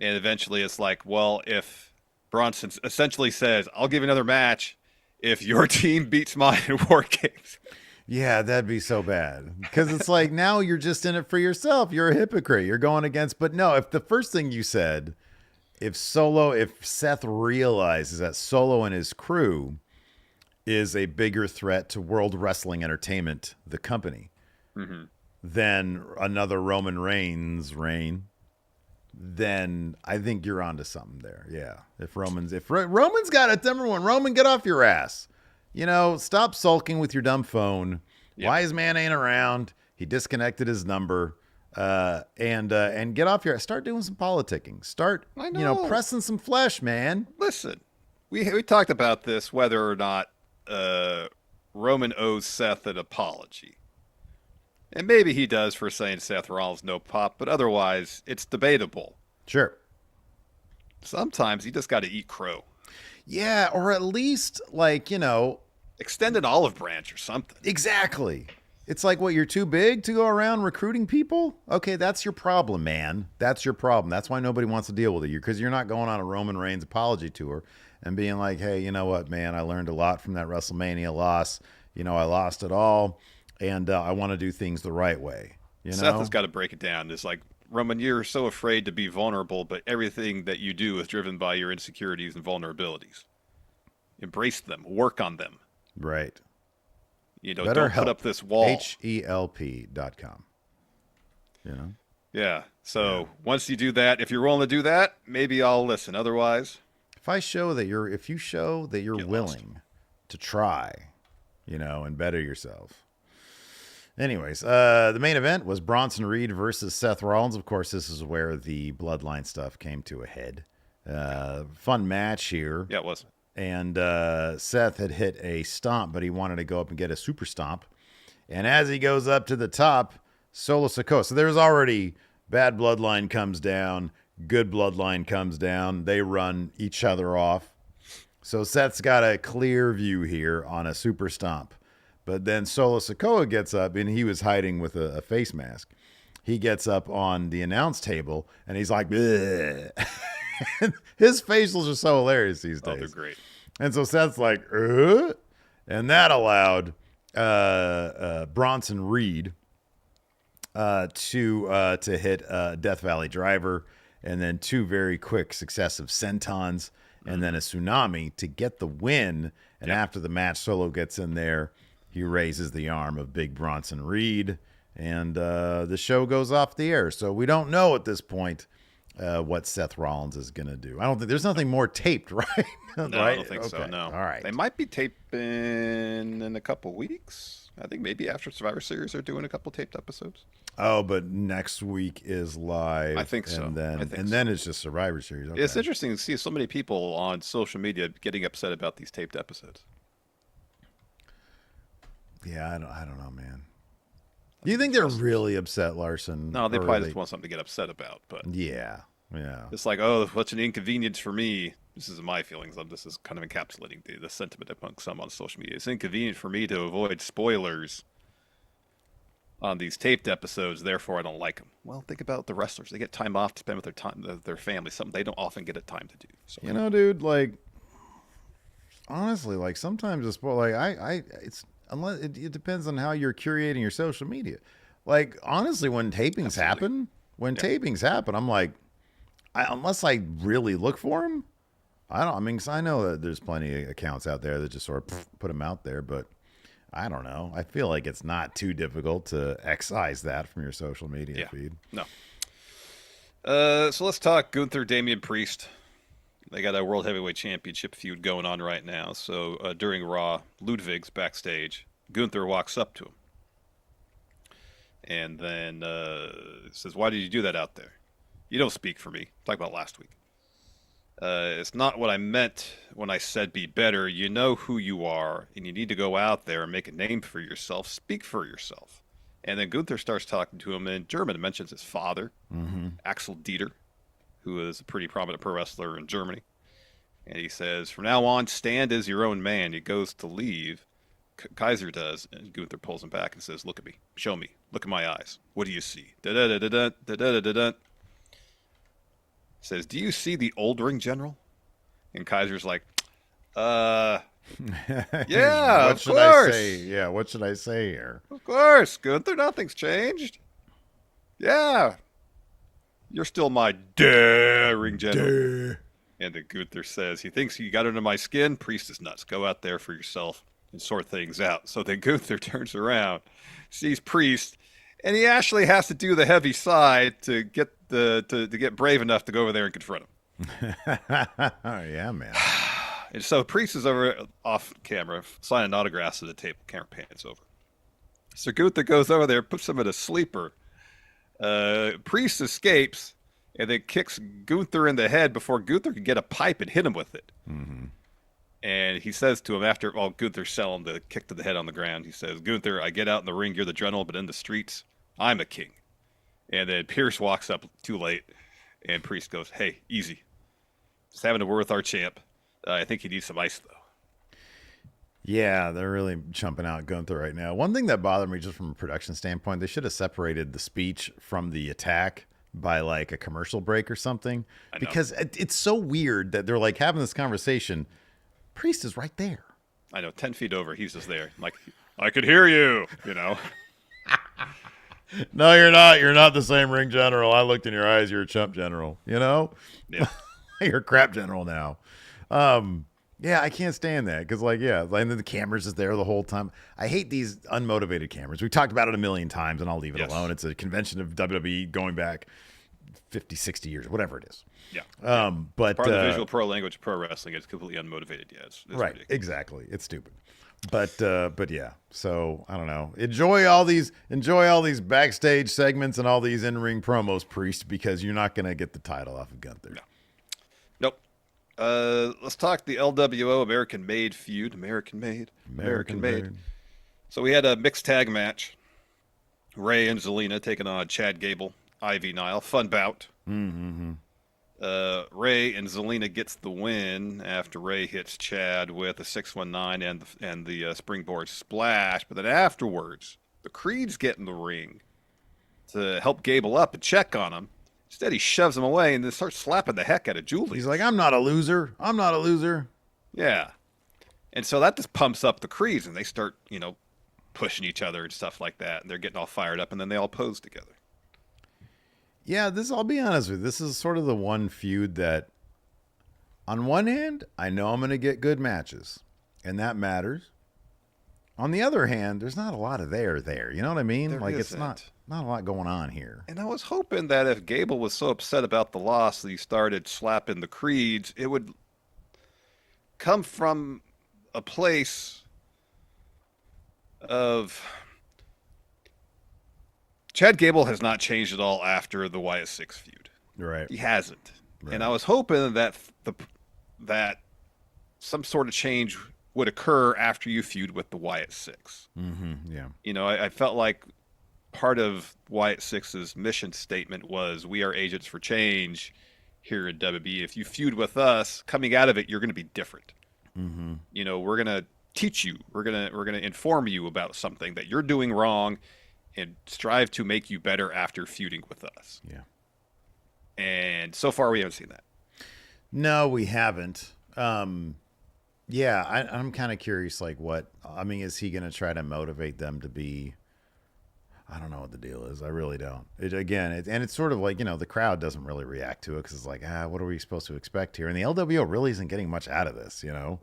And eventually, it's like, well, if Bronson essentially says, "I'll give you another match if your team beats mine in War Games." Yeah, that'd be so bad. Because it's like now you're just in it for yourself. You're a hypocrite. You're going against. But no, if the first thing you said, if Seth realizes that Solo and his crew is a bigger threat to World Wrestling Entertainment, the company, Mm-hmm. than another Roman Reigns reign, then I think you're onto something there. Yeah. If Roman's got it, number one, Roman, get off your ass. Stop sulking with your dumb phone. Yep. Wise man ain't around. He disconnected his number. And get off your start doing some politicking. Start, I know. pressing some flesh, man. Listen, we talked about this whether or not Roman owes Seth an apology. And maybe he does for saying Seth Rollins no pop, but otherwise it's debatable. Sure. Sometimes you just got to eat crow. Yeah, or at least Extend an olive branch or something. exactly. It's like, what, you're too big to go around recruiting people? Okay, that's your problem, man. That's your problem. That's why nobody wants to deal with you, because you're not going on a Roman Reigns apology tour and being like, hey, you know what, man, I learned a lot from that WrestleMania loss. I lost it all, and I want to do things the right way. Seth has got to break it down. It's like, Roman, you're so afraid to be vulnerable, but everything that you do is driven by your insecurities and vulnerabilities. Embrace them, work on them. Right. Don't put up this wall. HELP.com. You know? Yeah. So once you do that, if you're willing to do that, maybe I'll listen. Otherwise, If you show that you're get willing to try, and better yourself. Anyways, the main event was Bronson Reed versus Seth Rollins. Of course, this is where the bloodline stuff came to a head. Fun match here. yeah, it was. And Seth had hit a stomp, but he wanted to go up and get a super stomp. And as he goes up to the top, Solo Sikoa. So there's already bad bloodline comes down, good bloodline comes down. They run each other off. So Seth's got a clear view here on a super stomp. But then Solo Sikoa gets up, and he was hiding with a face mask. He gets up on the announce table, and he's like, bleh. His facials are so hilarious these days. Oh, they're great. And so Seth's like, and that allowed Bronson Reed to hit Death Valley Driver, and then two very quick successive sentons, and then a tsunami to get the win. And after the match, Solo gets in there. He raises the arm of Big Bronson Reed, and the show goes off the air. So we don't know at this point what Seth Rollins is going to do. I don't think there's nothing more taped, right? No, right? I don't think so. Okay. No. All right. They might be taping in a couple weeks. I think maybe after Survivor Series they're doing a couple taped episodes. Oh, but next week is live. I think so. And then then it's just Survivor Series. Okay. It's interesting to see so many people on social media getting upset about these taped episodes. Yeah, I don't know, man. Do you think they're really upset, Larson? No, they Or probably just want something to get upset about. But Yeah. it's like, oh, what's an inconvenience for me? This is my feelings. This is kind of encapsulating the sentiment among some on social media. It's inconvenient for me to avoid spoilers on these taped episodes, therefore I don't like them. Well, think about the wrestlers. They get time off to spend with their family, something they don't often get a time to do. So, Dude, like, honestly, like, sometimes it's like it's unless it depends on how you're curating your social media. Like, honestly, when tapings happen, I'm like, unless I really look for them, I don't. I mean, 'cause I know that there's plenty of accounts out there that just sort of put them out there, but I don't know. I feel like it's not too difficult to excise that from your social media feed. No. So let's talk Gunther, Damian Priest. They got a World Heavyweight Championship feud going on right now. So during Raw, Ludwig's backstage. Gunther walks up to him. And then says, "Why did you do that out there? You don't speak for me." Talk about last week. It's not what I meant when I said be better. You know who you are, and you need to go out there and make a name for yourself. Speak for yourself. And then Gunther starts talking to him in German and mentions his father, Mm-hmm. Axel Dieter, who is a pretty prominent pro wrestler in Germany. And he says, from now on, stand as your own man. He goes to leave. Kaiser does, and Gunther pulls him back and says, look at me. Show me. Look at my eyes. What do you see? Da-da-da-da-da, da-da-da-da-da. Says, do you see the old ring general? And Kaiser's like, yeah, What of should I course. say? Yeah, what should I say here? Of course, Gunther, nothing's changed. Yeah. You're still my ring general. Duh. And then Gunther says, he thinks he got under my skin. Priest is nuts. Go out there for yourself and sort things out. So then Gunther turns around, sees Priest, and he actually has to do the heavy side to get to get brave enough to go over there and confront him. Yeah, man. And so Priest is over off camera, signing autographs at the table. Camera pans over. So Gunther goes over there, puts him in a sleeper. Priest escapes and then kicks Gunther in the head before Gunther can get a pipe and hit him with it. Mm-hmm. And he says to him after, Gunther's selling the kick to the head on the ground. He says, Gunther, I get out in the ring, you're the general, but in the streets, I'm a king. And then Pierce walks up too late, and Priest goes, hey, easy. Just having a word with our champ. I think he needs some ice, though. Yeah, they're really chumping out Gunther right now. One thing that bothered me just from a production standpoint, they should have separated the speech from the attack by like a commercial break or something. Because it's so weird that they're like having this conversation. Priest is right there. I know, 10 feet over, he's just there. Like, I could hear you, you know. No, you're not. You're not the same ring general. I looked in your eyes. You're a chump general. You know? Yeah. You're a crap general now. Yeah, I can't stand that because, like, yeah, and then the cameras is there the whole time. I hate these unmotivated cameras. We talked about it a million times, and I'll leave it alone. It's a convention of WWE going back 50, 60 years, whatever it is. Yeah. But part of the visual pro language of pro wrestling is completely unmotivated. Yeah, it's right, ridiculous. exactly. It's stupid. But yeah. So I don't know. Enjoy all these backstage segments and all these in-ring promos, Priest, because you're not gonna get the title off of Gunther. No. Nope. Let's talk the LWO American Made feud. American Made. So we had a mixed tag match. Ray and Zelina taking on Chad Gable, Ivy Nile. Fun bout. Mm-hmm. Ray and Zelina gets the win after Ray hits Chad with a 619 and the springboard splash. But then afterwards, the Creeds get in the ring to help Gable up and check on him. Instead, he shoves him away and then starts slapping the heck out of Julie. He's like, I'm not a loser. I'm not a loser. Yeah. And so that just pumps up the Creeds, and they start, pushing each other and stuff like that. And they're getting all fired up, and then they all pose together. Yeah, I'll be honest with you. This is sort of the one feud that, on one hand, I know I'm going to get good matches, and that matters. On the other hand, there's not a lot of there. You know what I mean? It's not a lot going on here. And I was hoping that if Gable was so upset about the loss that he started slapping the Creeds, it would come from a place of... Chad Gable has not changed at all after the Wyatt Six feud. Right. He hasn't. Right. And I was hoping that that some sort of change would occur after you feud with the Wyatt Six. Mm-hmm. Yeah. I felt like part of Wyatt Six's mission statement was, we are agents for change here at WWE. If you feud with us, coming out of it, you're going to be different. Mm-hmm. We're going to teach you. We're going to inform you about something that you're doing wrong and strive to make you better after feuding with us. Yeah. And so far, we haven't seen that. No, we haven't. Yeah, I'm kind of curious, is he going to try to motivate them to be, I don't know what the deal is. I really don't. It's sort of like, the crowd doesn't really react to it because it's like, what are we supposed to expect here? And the LWO really isn't getting much out of this, No.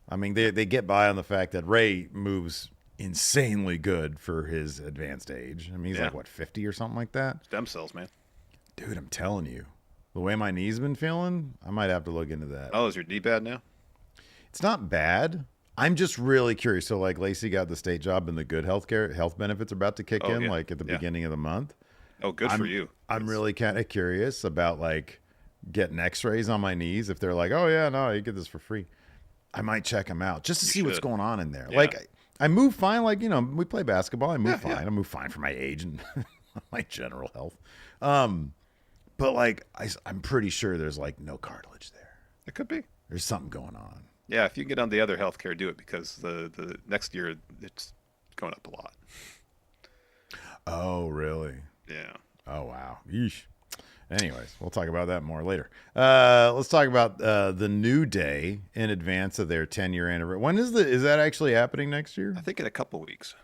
I mean, they get by on the fact that Ray moves insanely good for his advanced age. I mean, he's like, 50 or something like that? Stem cells, man. Dude, I'm telling you, the way my knee's been feeling, I might have to look into that. Oh, is your knee bad now? It's not bad. I'm just really curious. So, Lacey got the state job, and the good health benefits are about to kick in, at the beginning of the month. Oh, good for you. I'm really kind of curious about, getting x-rays on my knees. If they're like, oh, yeah, no, you get this for free. I might check them out just to see what's going on in there. Yeah. I move fine. Like, we play basketball. I move fine. Yeah. I move fine for my age and my general health. But like, I'm pretty sure there's like no cartilage there. It could be. There's something going on. Yeah, if you get on the other healthcare, do it because the next year it's going up a lot. Oh, really? Yeah. Oh, wow. Yeesh. Anyways, we'll talk about that more later. Let's talk about the New Day in advance of their 10-year anniversary. When is that actually happening next year? I think in a couple weeks.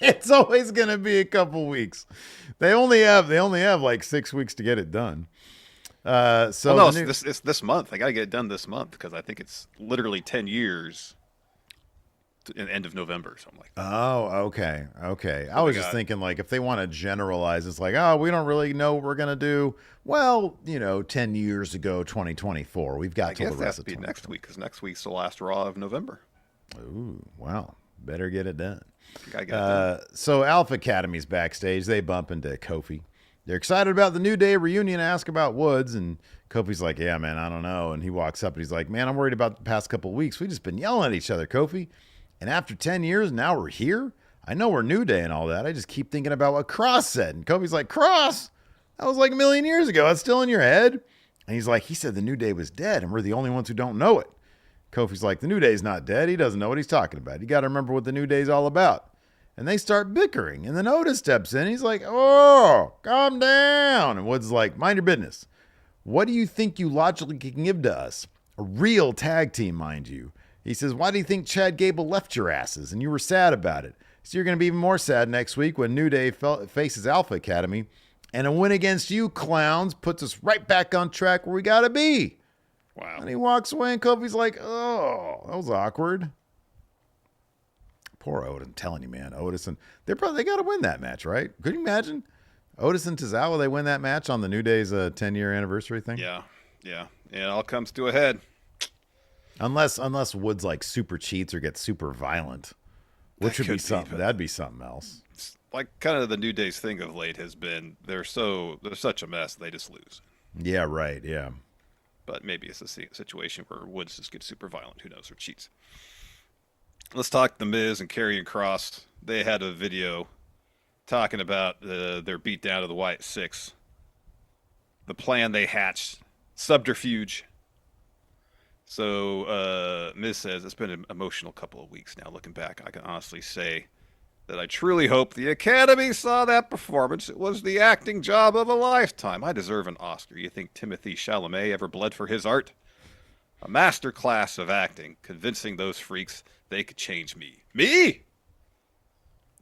It's always going to be a couple weeks. They only have like 6 weeks to get it done. It's this month. I got to get it done this month because I think it's literally 10 years in the end of November, something like that. Oh, okay. I was just thinking, like, if they want to generalize, it's like, oh, we don't really know what we're gonna do. Well, 10 years ago, 2024, we've got till the rest of be next week because next week's the last Raw of November. Ooh, wow, better get it done. I got it done. So Alpha Academy's backstage. They bump into Kofi. They're excited about the New Day reunion. Ask about Woods, and Kofi's like, "Yeah, man, I don't know." And he walks up and he's like, "Man, I'm worried about the past couple of weeks. We've just been yelling at each other, Kofi. And after 10 years, now we're here? I know we're New Day and all that. I just keep thinking about what Cross said." And Kofi's like, "Cross? That was like a million years ago. It's still in your head." And he's like, "He said the New Day was dead, and we're the only ones who don't know it." Kofi's like, "The New Day's not dead. He doesn't know what he's talking about. You got to remember what the New Day's all about." And they start bickering. And then Otis steps in. He's like, "Oh, calm down." And Woods is like, "Mind your business. What do you think you logically can give to us? A real tag team, mind you." He says, "Why do you think Chad Gable left your asses and you were sad about it? So you're going to be even more sad next week when New Day faces Alpha Academy. And a win against you clowns puts us right back on track where we got to be." Wow. And he walks away and Kofi's like, "Oh, that was awkward." Poor Otis. I'm telling you, man. Otis and they got to win that match, right? Could you imagine? Otis and Tozawa, they win that match on the New Day's 10-year anniversary thing? Yeah. It all comes to a head. Unless Woods like super cheats or gets super violent, which would be something. That'd be something else. It's like kind of the New Day's thing of late has been they're such a mess they just lose. Yeah, right. Yeah. But maybe it's a situation where Woods just gets super violent. Who knows? Or cheats. Let's talk The Miz and Karrion Kross. They had a video talking about their beatdown of the Wyatt Six. The plan they hatched. Subterfuge. So Miz says, "It's been an emotional couple of weeks now. Looking back, I can honestly say that I truly hope the Academy saw that performance. It was the acting job of a lifetime. I deserve an Oscar. You think Timothy Chalamet ever bled for his art? A master class of acting, convincing those freaks they could change me. Me?"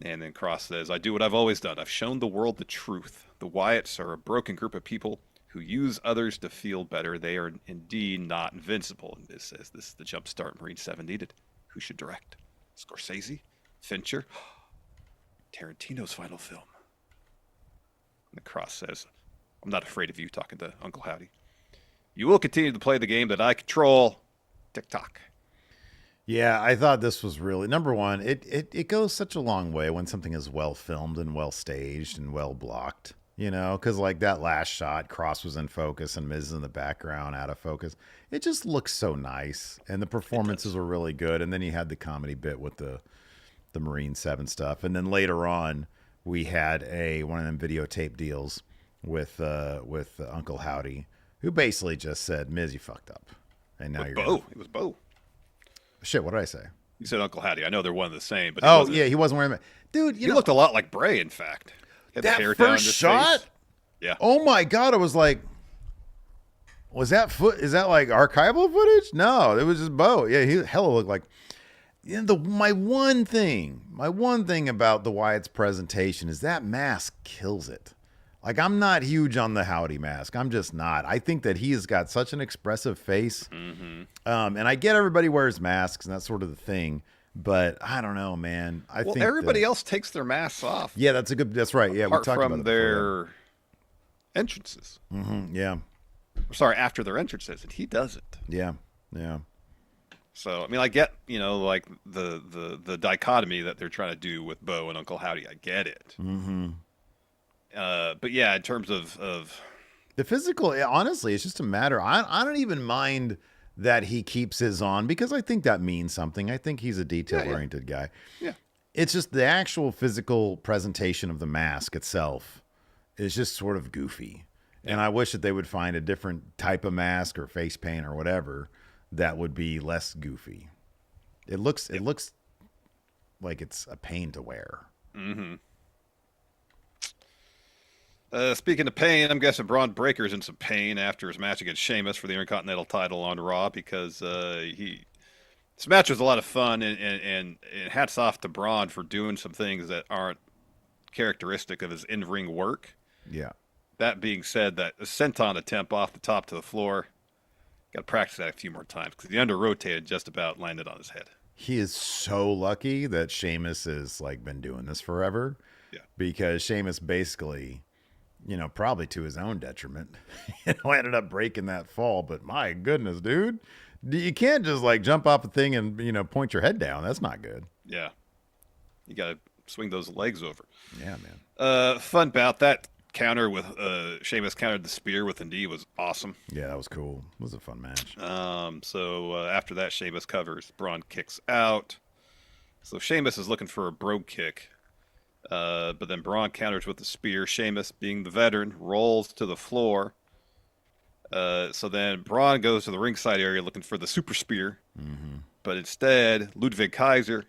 And then Cross says, "I do what I've always done. I've shown the world the truth. The Wyatts are a broken group of people who use others to feel better. They are indeed not invincible." And this says, "This is the jumpstart Marine 7 needed. Who should direct? Scorsese? Fincher? Tarantino's final film." And the Cross says, "I'm not afraid of you," talking to Uncle Howdy. "You will continue to play the game that I control. TikTok." Yeah, I thought this was really number one. It goes such a long way when something is well filmed and well staged and well blocked. Because like that last shot, Cross was in focus and Miz in the background, out of focus. It just looks so nice, and the performances were really good. And then you had the comedy bit with the Marine 7 stuff, and then later on we had one of them videotape deals with Uncle Howdy, who basically just said, "Miz, you fucked up, and now you're Bo. It was Bo. Shit, what did I say? You said Uncle Howdy. I know they're one and the same, but he wasn't wearing it. Dude, he looked a lot like Bray, in fact. He had that the hair first down shot? face. Yeah. Oh my God, it was like, is that like archival footage? No, it was just Bo. Yeah, he hella looked like. My one thing about the Wyatt's presentation is that mask kills it. Like, I'm not huge on the Howdy mask. I'm just not. I think that he has got such an expressive face. Mm-hmm. And I get everybody wears masks and that sort of the thing. But I don't know, man. I think everybody else takes their masks off. Yeah, that's right. Yeah, apart we talked from about their entrances. Mm-hmm, yeah. Sorry, after their entrances, and he doesn't. Yeah. So, I mean, I get, like the dichotomy that they're trying to do with Bo and Uncle Howdy. I get it. Mm-hmm. But yeah, in terms of the physical, honestly, it's just a matter. I don't even mind that he keeps his on because I think that means something. I think he's a detail-oriented guy. Yeah. It's just the actual physical presentation of the mask itself is just sort of goofy. And I wish that they would find a different type of mask or face paint or whatever that would be less goofy. It looks like it's a pain to wear. Mm-hmm. Speaking of pain, I'm guessing Braun Breaker's in some pain after his match against Sheamus for the Intercontinental title on Raw because this match was a lot of fun and hats off to Braun for doing some things that aren't characteristic of his in-ring work. Yeah. That being said, that senton attempt off the top to the floor, got to practice that a few more times because the under-rotated just about landed on his head. He is so lucky that Sheamus has like been doing this forever. Yeah. Because Sheamus basically, probably to his own detriment, ended up breaking that fall. But my goodness, dude, you can't just like jump off a thing and, point your head down. That's not good. Yeah. You got to swing those legs over. Yeah, man. Fun bout. That counter with Sheamus countered the spear with a knee was awesome. Yeah, that was cool. It was a fun match. So after that, Sheamus covers. Braun kicks out. So Sheamus is looking for a brogue kick. But then Braun counters with the spear. Sheamus, being the veteran, rolls to the floor. So then Braun goes to the ringside area looking for the super spear. Mm-hmm. But instead, Ludwig Kaiser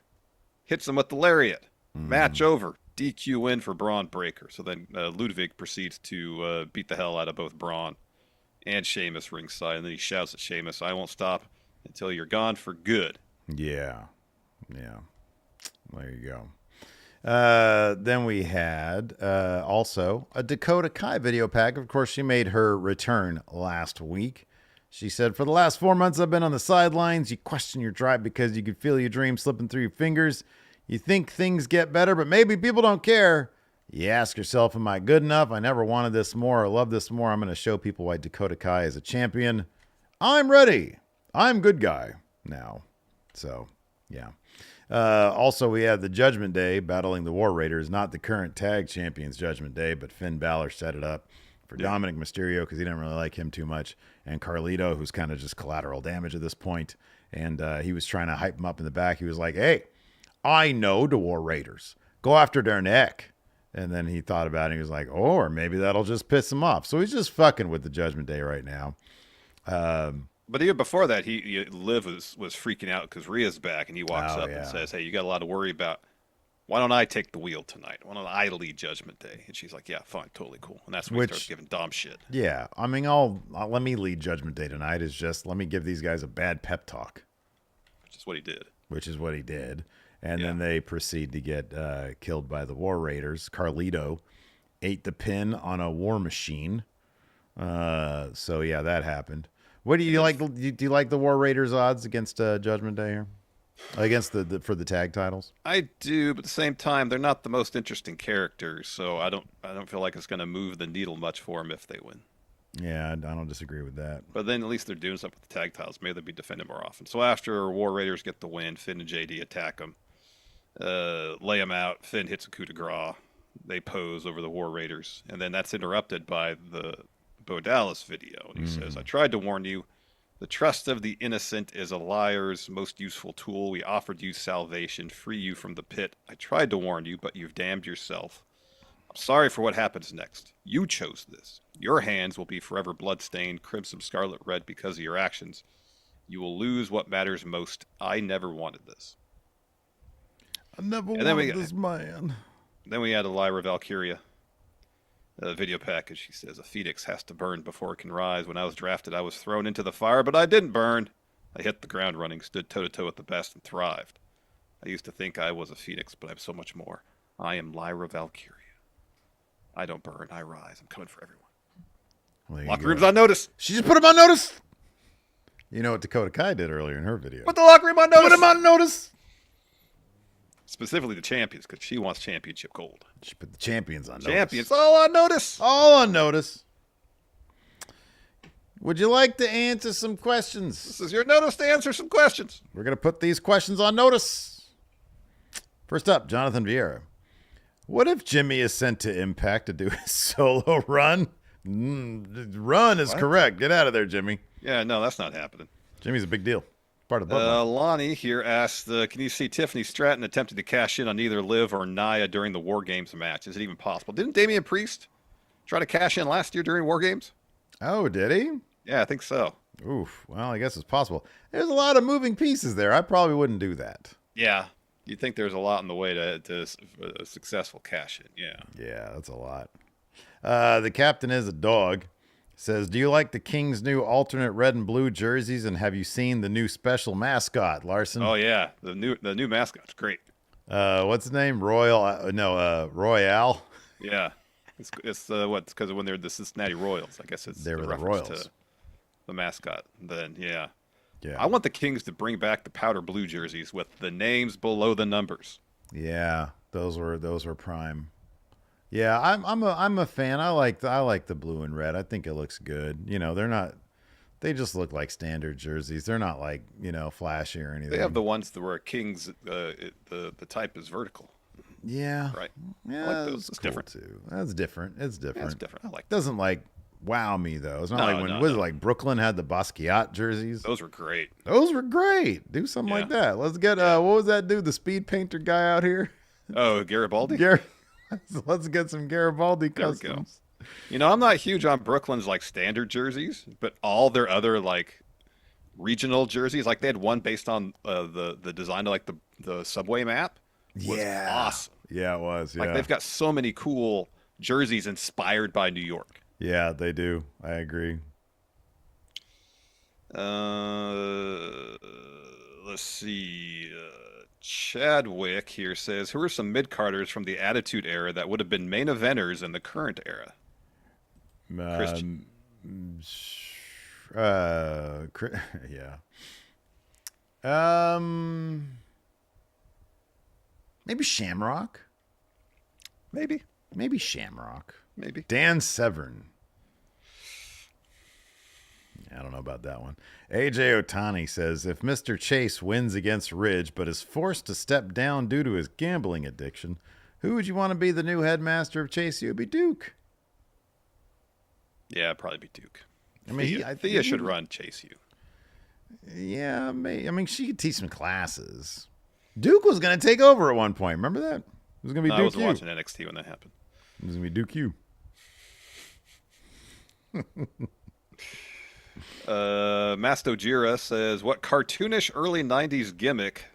hits him with the lariat. Mm-hmm. Match over. DQ win for Braun Breaker. So then Ludwig proceeds to beat the hell out of both Braun and Sheamus ringside. And then he shouts at Sheamus, "I won't stop until you're gone for good." Yeah. Yeah. There you go. Then we had also a Dakota Kai video pack. Of course, she made her return last week. She said, "For the last 4 months, I've been on the sidelines. You question your drive because you could feel your dream slipping through your fingers. You think things get better, but maybe people don't care. You ask yourself, am I good enough? I never wanted this more. I love this more. I'm going to show people why Dakota Kai is a champion. I'm ready. I'm good guy now." So, yeah. Also, we had the Judgment Day battling the War Raiders, not the current tag champions Judgment Day, but Finn Balor set it up for Dominic Mysterio because he didn't really like him too much, and Carlito, who's kind of just collateral damage at this point, and he was trying to hype him up in the back. He was like, "Hey, I know the War Raiders. Go after their neck." And then he thought about it. And he was like, or maybe that'll just piss him off. So he's just fucking with the Judgment Day right now. But even before that, Liv was freaking out because Rhea's back, and he walks up yeah. and says, "Hey, you got a lot to worry about. Why don't I take the wheel tonight? Why don't I lead Judgment Day?" And she's like, "Yeah, fine, totally cool." And that's when he starts giving Dom shit. Yeah, I mean, I'll let me lead Judgment Day tonight. Is just let me give these guys a bad pep talk. Which is what he did. Which is what he did. And then they proceed to get killed by the War Raiders. Carlito ate the pin on a war machine. So yeah, that happened. What do you like? Do you like the War Raiders odds against Judgment Day here? Against for the tag titles? I do, but at the same time, they're not the most interesting characters, so I don't feel like it's going to move the needle much for them if they win. Yeah, I don't disagree with that. But then at least they're doing something with the tag titles. Maybe they'll be defended more often. So after War Raiders get the win, Finn and JD attack them, lay them out. Finn hits a coup de grace. They pose over the War Raiders, and then that's interrupted by the Bo Dallas video. And he says, "I tried to warn you. The trust of the innocent is a liar's most useful tool. We offered you salvation, free you from the pit. I tried to warn you, but you've damned yourself. I'm sorry for what happens next. You chose this. Your hands will be forever bloodstained, crimson, scarlet red because of your actions. You will lose what matters most. I never wanted this." I never wanted this man. Then we had a Lyra Valkyria video package. She says, "A phoenix has to burn before it can rise. When I was drafted, I was thrown into the fire, but I didn't burn. I hit the ground running, stood toe-to-toe with the best, and thrived. I used to think I was a phoenix, but I'm so much more. I am Lyra Valkyria. I don't burn, I rise. I'm coming for everyone." Locker room's on notice. She just put him on notice. You know what Dakota Kai did earlier in her video? Put the locker room on notice. Put him on notice. Specifically the champions, because she wants championship gold. She put the champions on notice. Champions, all on notice. All on notice. Would you like to answer some questions? This is your notice to answer some questions. We're going to put these questions on notice. First up, Jonathan Vieira. What if Jimmy is sent to Impact to do his solo run? Run is correct. Get out of there, Jimmy. Yeah, no, that's not happening. Jimmy's a big deal. Part of the bloodline. Lonnie here asks, can you see Tiffany Stratton attempting to cash in on either Liv or Nia during the War Games match? Is it even possible? Didn't Damian Priest try to cash in last year during War Games? Oh, did he? Yeah, I think so. Oof. Well, I guess it's possible. There's a lot of moving pieces there. I probably wouldn't do that. Yeah. You'd think there's a lot in the way to a successful cash in. Yeah. Yeah, that's a lot. The captain is a dog. Says, do you like the King's new alternate red and blue jerseys, and have you seen the new special mascot, Larson? Oh yeah, the new mascot's great. What's his name? Royale. Yeah, it's because when they're the Cincinnati Royals, I guess it's They were the reference Royals. to the mascot. Then yeah, Yeah. I want the Kings to bring back the powder blue jerseys with the names below the numbers. Yeah, those were prime. Yeah, I'm a fan. I like the blue and red. I think it looks good. You know, they just look like standard jerseys. They're not like, flashy or anything. They have the ones that where Kings the type is vertical. Yeah. Right. Yeah, I like those. that's It's cool different. too. That's different. It's different. Yeah, it's different. I like Doesn't like wow me though. It's not No, like when no, was no. it like Brooklyn had the Basquiat jerseys. those were great. Those were great. Do something like Yeah. that. Let's get what was that dude? The speed painter guy out here. Oh, Garibaldi. Let's get some Garibaldi There we go. customs. I'm not huge on Brooklyn's like standard jerseys, but all their other like regional jerseys, like they had one based on the design of like the subway map, was awesome. Yeah, it was. Yeah. Like they've got so many cool jerseys inspired by New York. Yeah, they do. I agree. Let's see. Chadwick here says, "Who are some mid-carders from the Attitude Era that would have been main eventers in the current era?" Christian. Yeah. Maybe Shamrock. Maybe. Maybe Shamrock. Maybe. Dan Severn. I don't know about that one. AJ Otani says, if Mr. Chase wins against Ridge but is forced to step down due to his gambling addiction, who would you want to be the new headmaster of Chase U? It'd be Duke. Yeah, it'd probably be Duke. I mean, Thea should run Chase U. Yeah, she could teach some classes. Duke was going to take over at one point. Remember that? It was going to be I Duke was U. watching NXT when that happened. It was going to be Duke U. Mastojira says, what cartoonish early 90s gimmick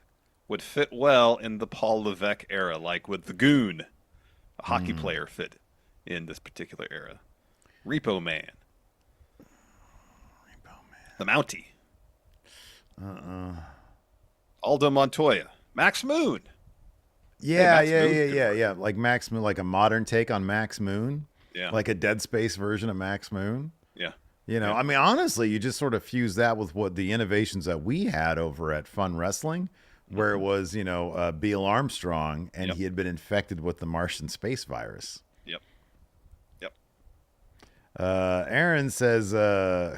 would fit well in the Paul Levesque era? Like with the Goon, a hockey player fit in this particular era. Repo Man. The Mountie. Aldo Montoya. Max Moon. Yeah, Max Moon could work. yeah. Like Max Moon, like a modern take on Max Moon. Yeah. Like a Dead Space version of Max Moon. Yeah. I mean, honestly, you just sort of fuse that with what the innovations that we had over at Fun Wrestling, where it was, Beal Armstrong, and he had been infected with the Martian space virus. Yep. Aaron says,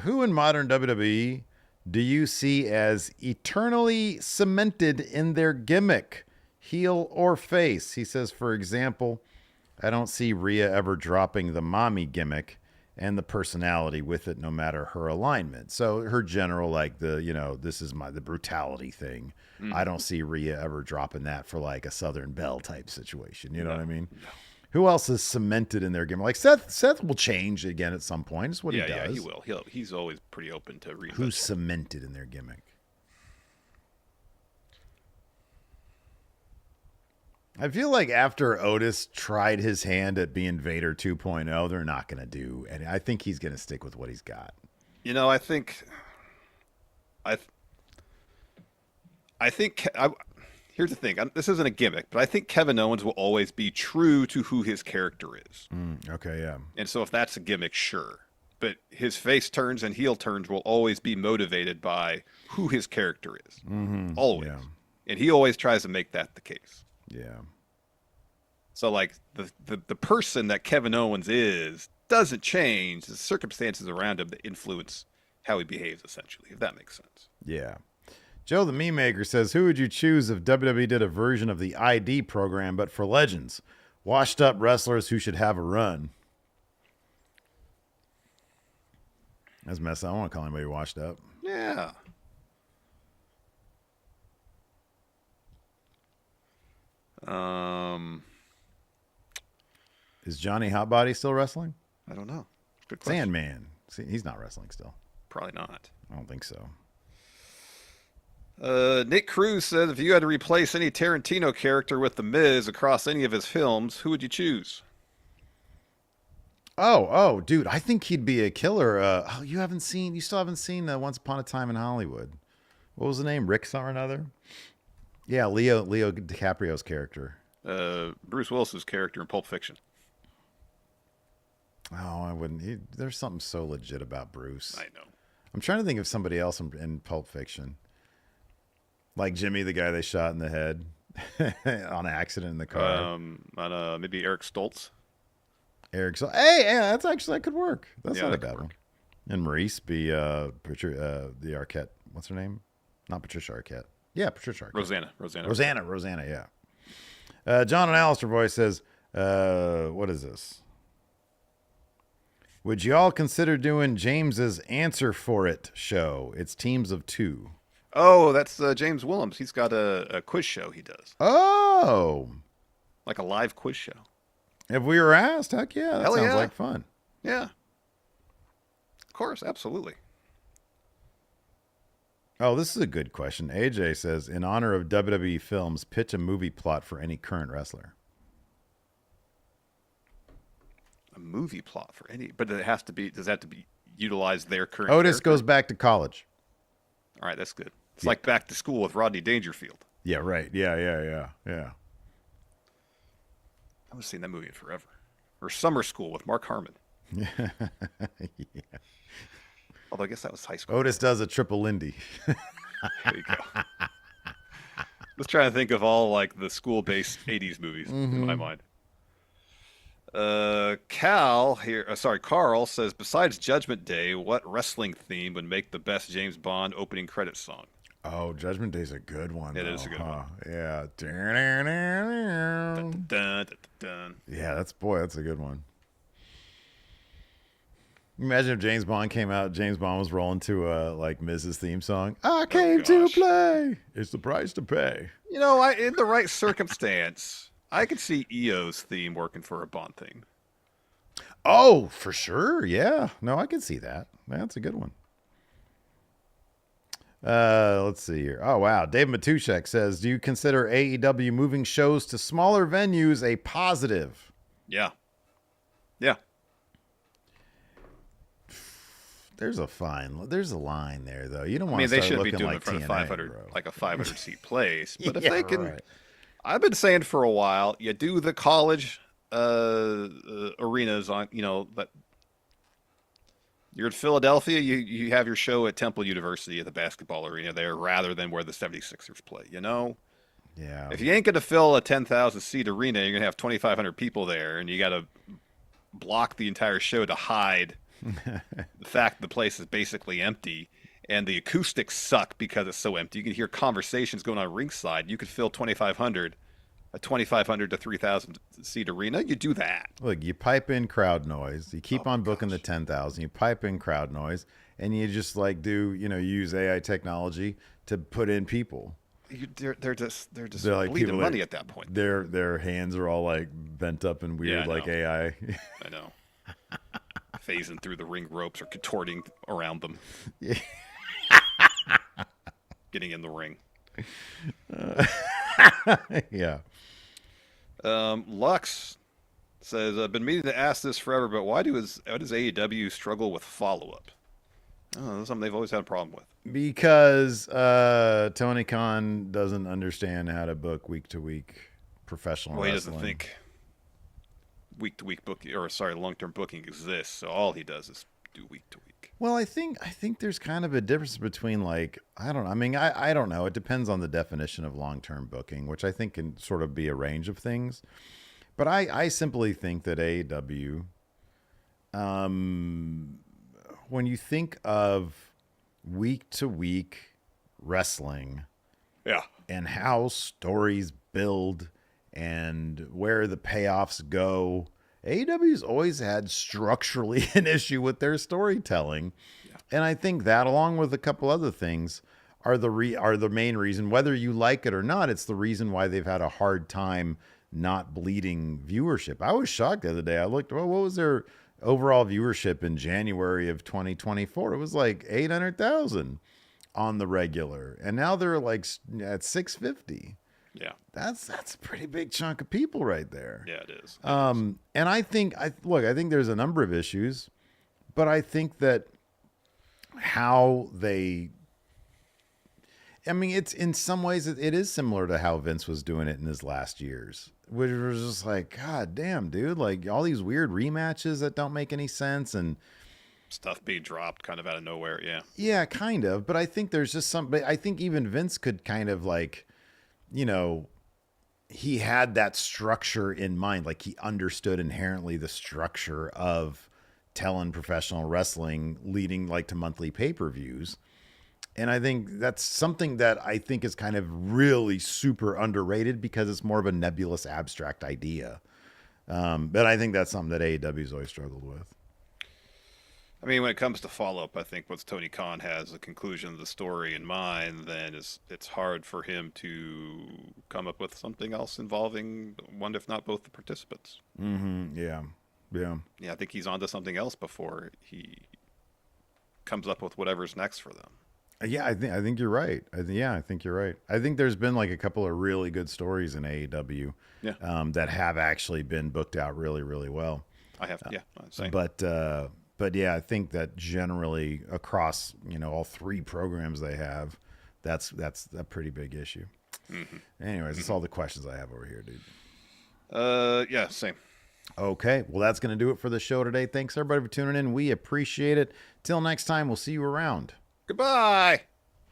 who in modern WWE do you see as eternally cemented in their gimmick, heel or face? He says, for example, I don't see Rhea ever dropping the mommy gimmick and the personality with it, no matter her alignment. So her general, like this is the brutality thing. I don't see Rhea ever dropping that for like a Southern Belle type situation. You know what I mean? No. Who else is cemented in their gimmick? Like Seth will change again at some point. It's what he does. Yeah, he will. He's always pretty open to reinvention. Who's cemented in their gimmick? I feel like after Otis tried his hand at being Vader 2.0, they're not going to do, and I think he's going to stick with what he's got. I think here's the thing. This isn't a gimmick, but I think Kevin Owens will always be true to who his character is. Okay, yeah. And so if that's a gimmick, sure. But his face turns and heel turns will always be motivated by who his character is. Always. Yeah. And he always tries to make that the case. Yeah. So like the person that Kevin Owens is doesn't change. The circumstances around him that influence how he behaves, essentially, if that makes sense. Yeah. Joe the Meme Maker says, who would you choose if WWE did a version of the ID program, but for legends? Washed up wrestlers who should have a run. That's messed up. I don't want to call anybody washed up. Yeah. Um, Is Johnny Hotbody still wrestling? I don't know. Good question. Sandman. See, he's not wrestling still. Probably not. I don't think so. Nick Cruz said, if you had to replace any Tarantino character with The Miz across any of his films, who would you choose? Oh, dude, I think he'd be a killer. You still haven't seen Once Upon a Time in Hollywood. What was the name? Rick something or another? Yeah, Leo DiCaprio's character. Bruce Willis's character in Pulp Fiction. Oh, I wouldn't. There's something so legit about Bruce. I know. I'm trying to think of somebody else in Pulp Fiction. Like Jimmy, the guy they shot in the head on accident in the car. Maybe Eric Stoltz. Hey, yeah, that could work. That's not a bad work. one. And Maurice be the Arquette. What's her name? Not Patricia Arquette. Yeah, Patricia Arquette. Rosanna, yeah. John and Alistair Voice says, what is this? Would you all consider doing James's Answer For It show? It's teams of 2. Oh, that's James Willems. He's got a quiz show he does. Oh. Like a live quiz show. If we were asked, heck yeah, that sounds like fun. Yeah. Of course, absolutely. Oh, this is a good question. AJ says, in honor of WWE films, pitch a movie plot for any current wrestler. A movie plot for any, but does it have to be utilize their current Otis character? goes back to college. All right, that's good. It's like Back to School with Rodney Dangerfield. Yeah, right. Yeah. I haven't seen that movie in forever. Or Summer School with Mark Harmon. Yeah. Although I guess that was high school. Otis does a triple Lindy. There you go. Just trying to think of all like the school-based 80s movies in my mind. Carl says, besides Judgment Day, what wrestling theme would make the best James Bond opening credits song? Oh, Judgment Day's a good one. It is a good one. Yeah. Dun, dun, dun, dun. Yeah, that's a good one. Imagine if James Bond came out, James Bond was rolling to like Miz's theme song. I came to play. It's the price to pay. You know, in the right circumstance, I could see EO's theme working for a Bond theme. Oh, for sure. Yeah. No, I can see that. That's a good one. Let's see here. Oh, wow. Dave Matushek says, do you consider AEW moving shows to smaller venues a positive? Yeah. There's a line there, though. You don't want to they start shouldn't be looking doing like it in front of TNA, 500, bro. like a 500 seat place. But if Yeah, they can, right. I've been saying for a while, you do the college arenas on, but you're in Philadelphia, you have your show at Temple University at the basketball arena there rather than where the 76ers play, Yeah. If you ain't going to fill a 10,000 seat arena, you're going to have 2,500 people there, and you got to block the entire show to hide the fact the place is basically empty, and the acoustics suck because it's so empty. You can hear conversations going on ringside. You could fill 2,500, a 2,500 to 3,000 seat arena. You do that. Look, you pipe in crowd noise. You keep on booking the 10,000. You pipe in crowd noise, and you just you use AI technology to put in people. They're just Like bleeding people money at that point. Their hands are all like bent up and weird, like AI. I know. Phasing through the ring ropes or contorting around them. Yeah. Getting in the ring. Yeah. Lux says, I've been meaning to ask this forever, but why does AEW struggle with follow-up? Oh, that's something they've always had a problem with. Because Tony Khan doesn't understand how to book week-to-week professional wrestling. He doesn't think week-to-week booking, long-term booking exists. So all he does is do week-to-week. Well, I think there's kind of a difference between I don't know. It depends on the definition of long-term booking, which I think can sort of be a range of things. But I simply think that AEW, when you think of week-to-week wrestling, and how stories build and where the payoffs go, AEW's always had structurally an issue with their storytelling. And I think that, along with a couple other things, are the main reason, whether you like it or not. It's the reason why they've had a hard time not bleeding viewership. I was shocked the other day. I looked, well, what was their overall viewership in January of 2024? It was like 800,000 on the regular, and now they're like at 650. Yeah. That's a pretty big chunk of people right there. Yeah, it is. And I think I think there's a number of issues, but I think that how they, I mean, it's in some ways it is similar to how Vince was doing it in his last years, which was just like, God damn, dude, like all these weird rematches that don't make any sense and Stuff being dropped kind of out of nowhere. Yeah. yeah, kind of. But I think there's just some. But I think even Vince could kind of like, you know, he had that structure in mind. Like he understood inherently the structure of telling professional wrestling, leading like to monthly pay-per-views. And I think that's something that I think is kind of really super underrated because it's more of a nebulous, abstract idea. But I think that's something that AEW's always struggled with. I mean, when it comes to follow-up, I think once Tony Khan has the conclusion of the story in mind, then it's hard for him to come up with something else involving one, if not both, the participants. Mm-hmm. Yeah. Yeah. Yeah, I think he's onto something else before he comes up with whatever's next for them. Yeah, I think you're right. I think you're right. I think there's been like a couple of really good stories in AEW Yeah, that have actually been booked out really, really well. I have. Yeah, same. But yeah, I think that generally across all three programs they have, that's a pretty big issue. Mm-hmm. Anyways, that's all the questions I have over here, dude. Yeah, same. Okay, well that's gonna do it for the show today. Thanks everybody for tuning in. We appreciate it. Till next time, we'll see you around. Goodbye.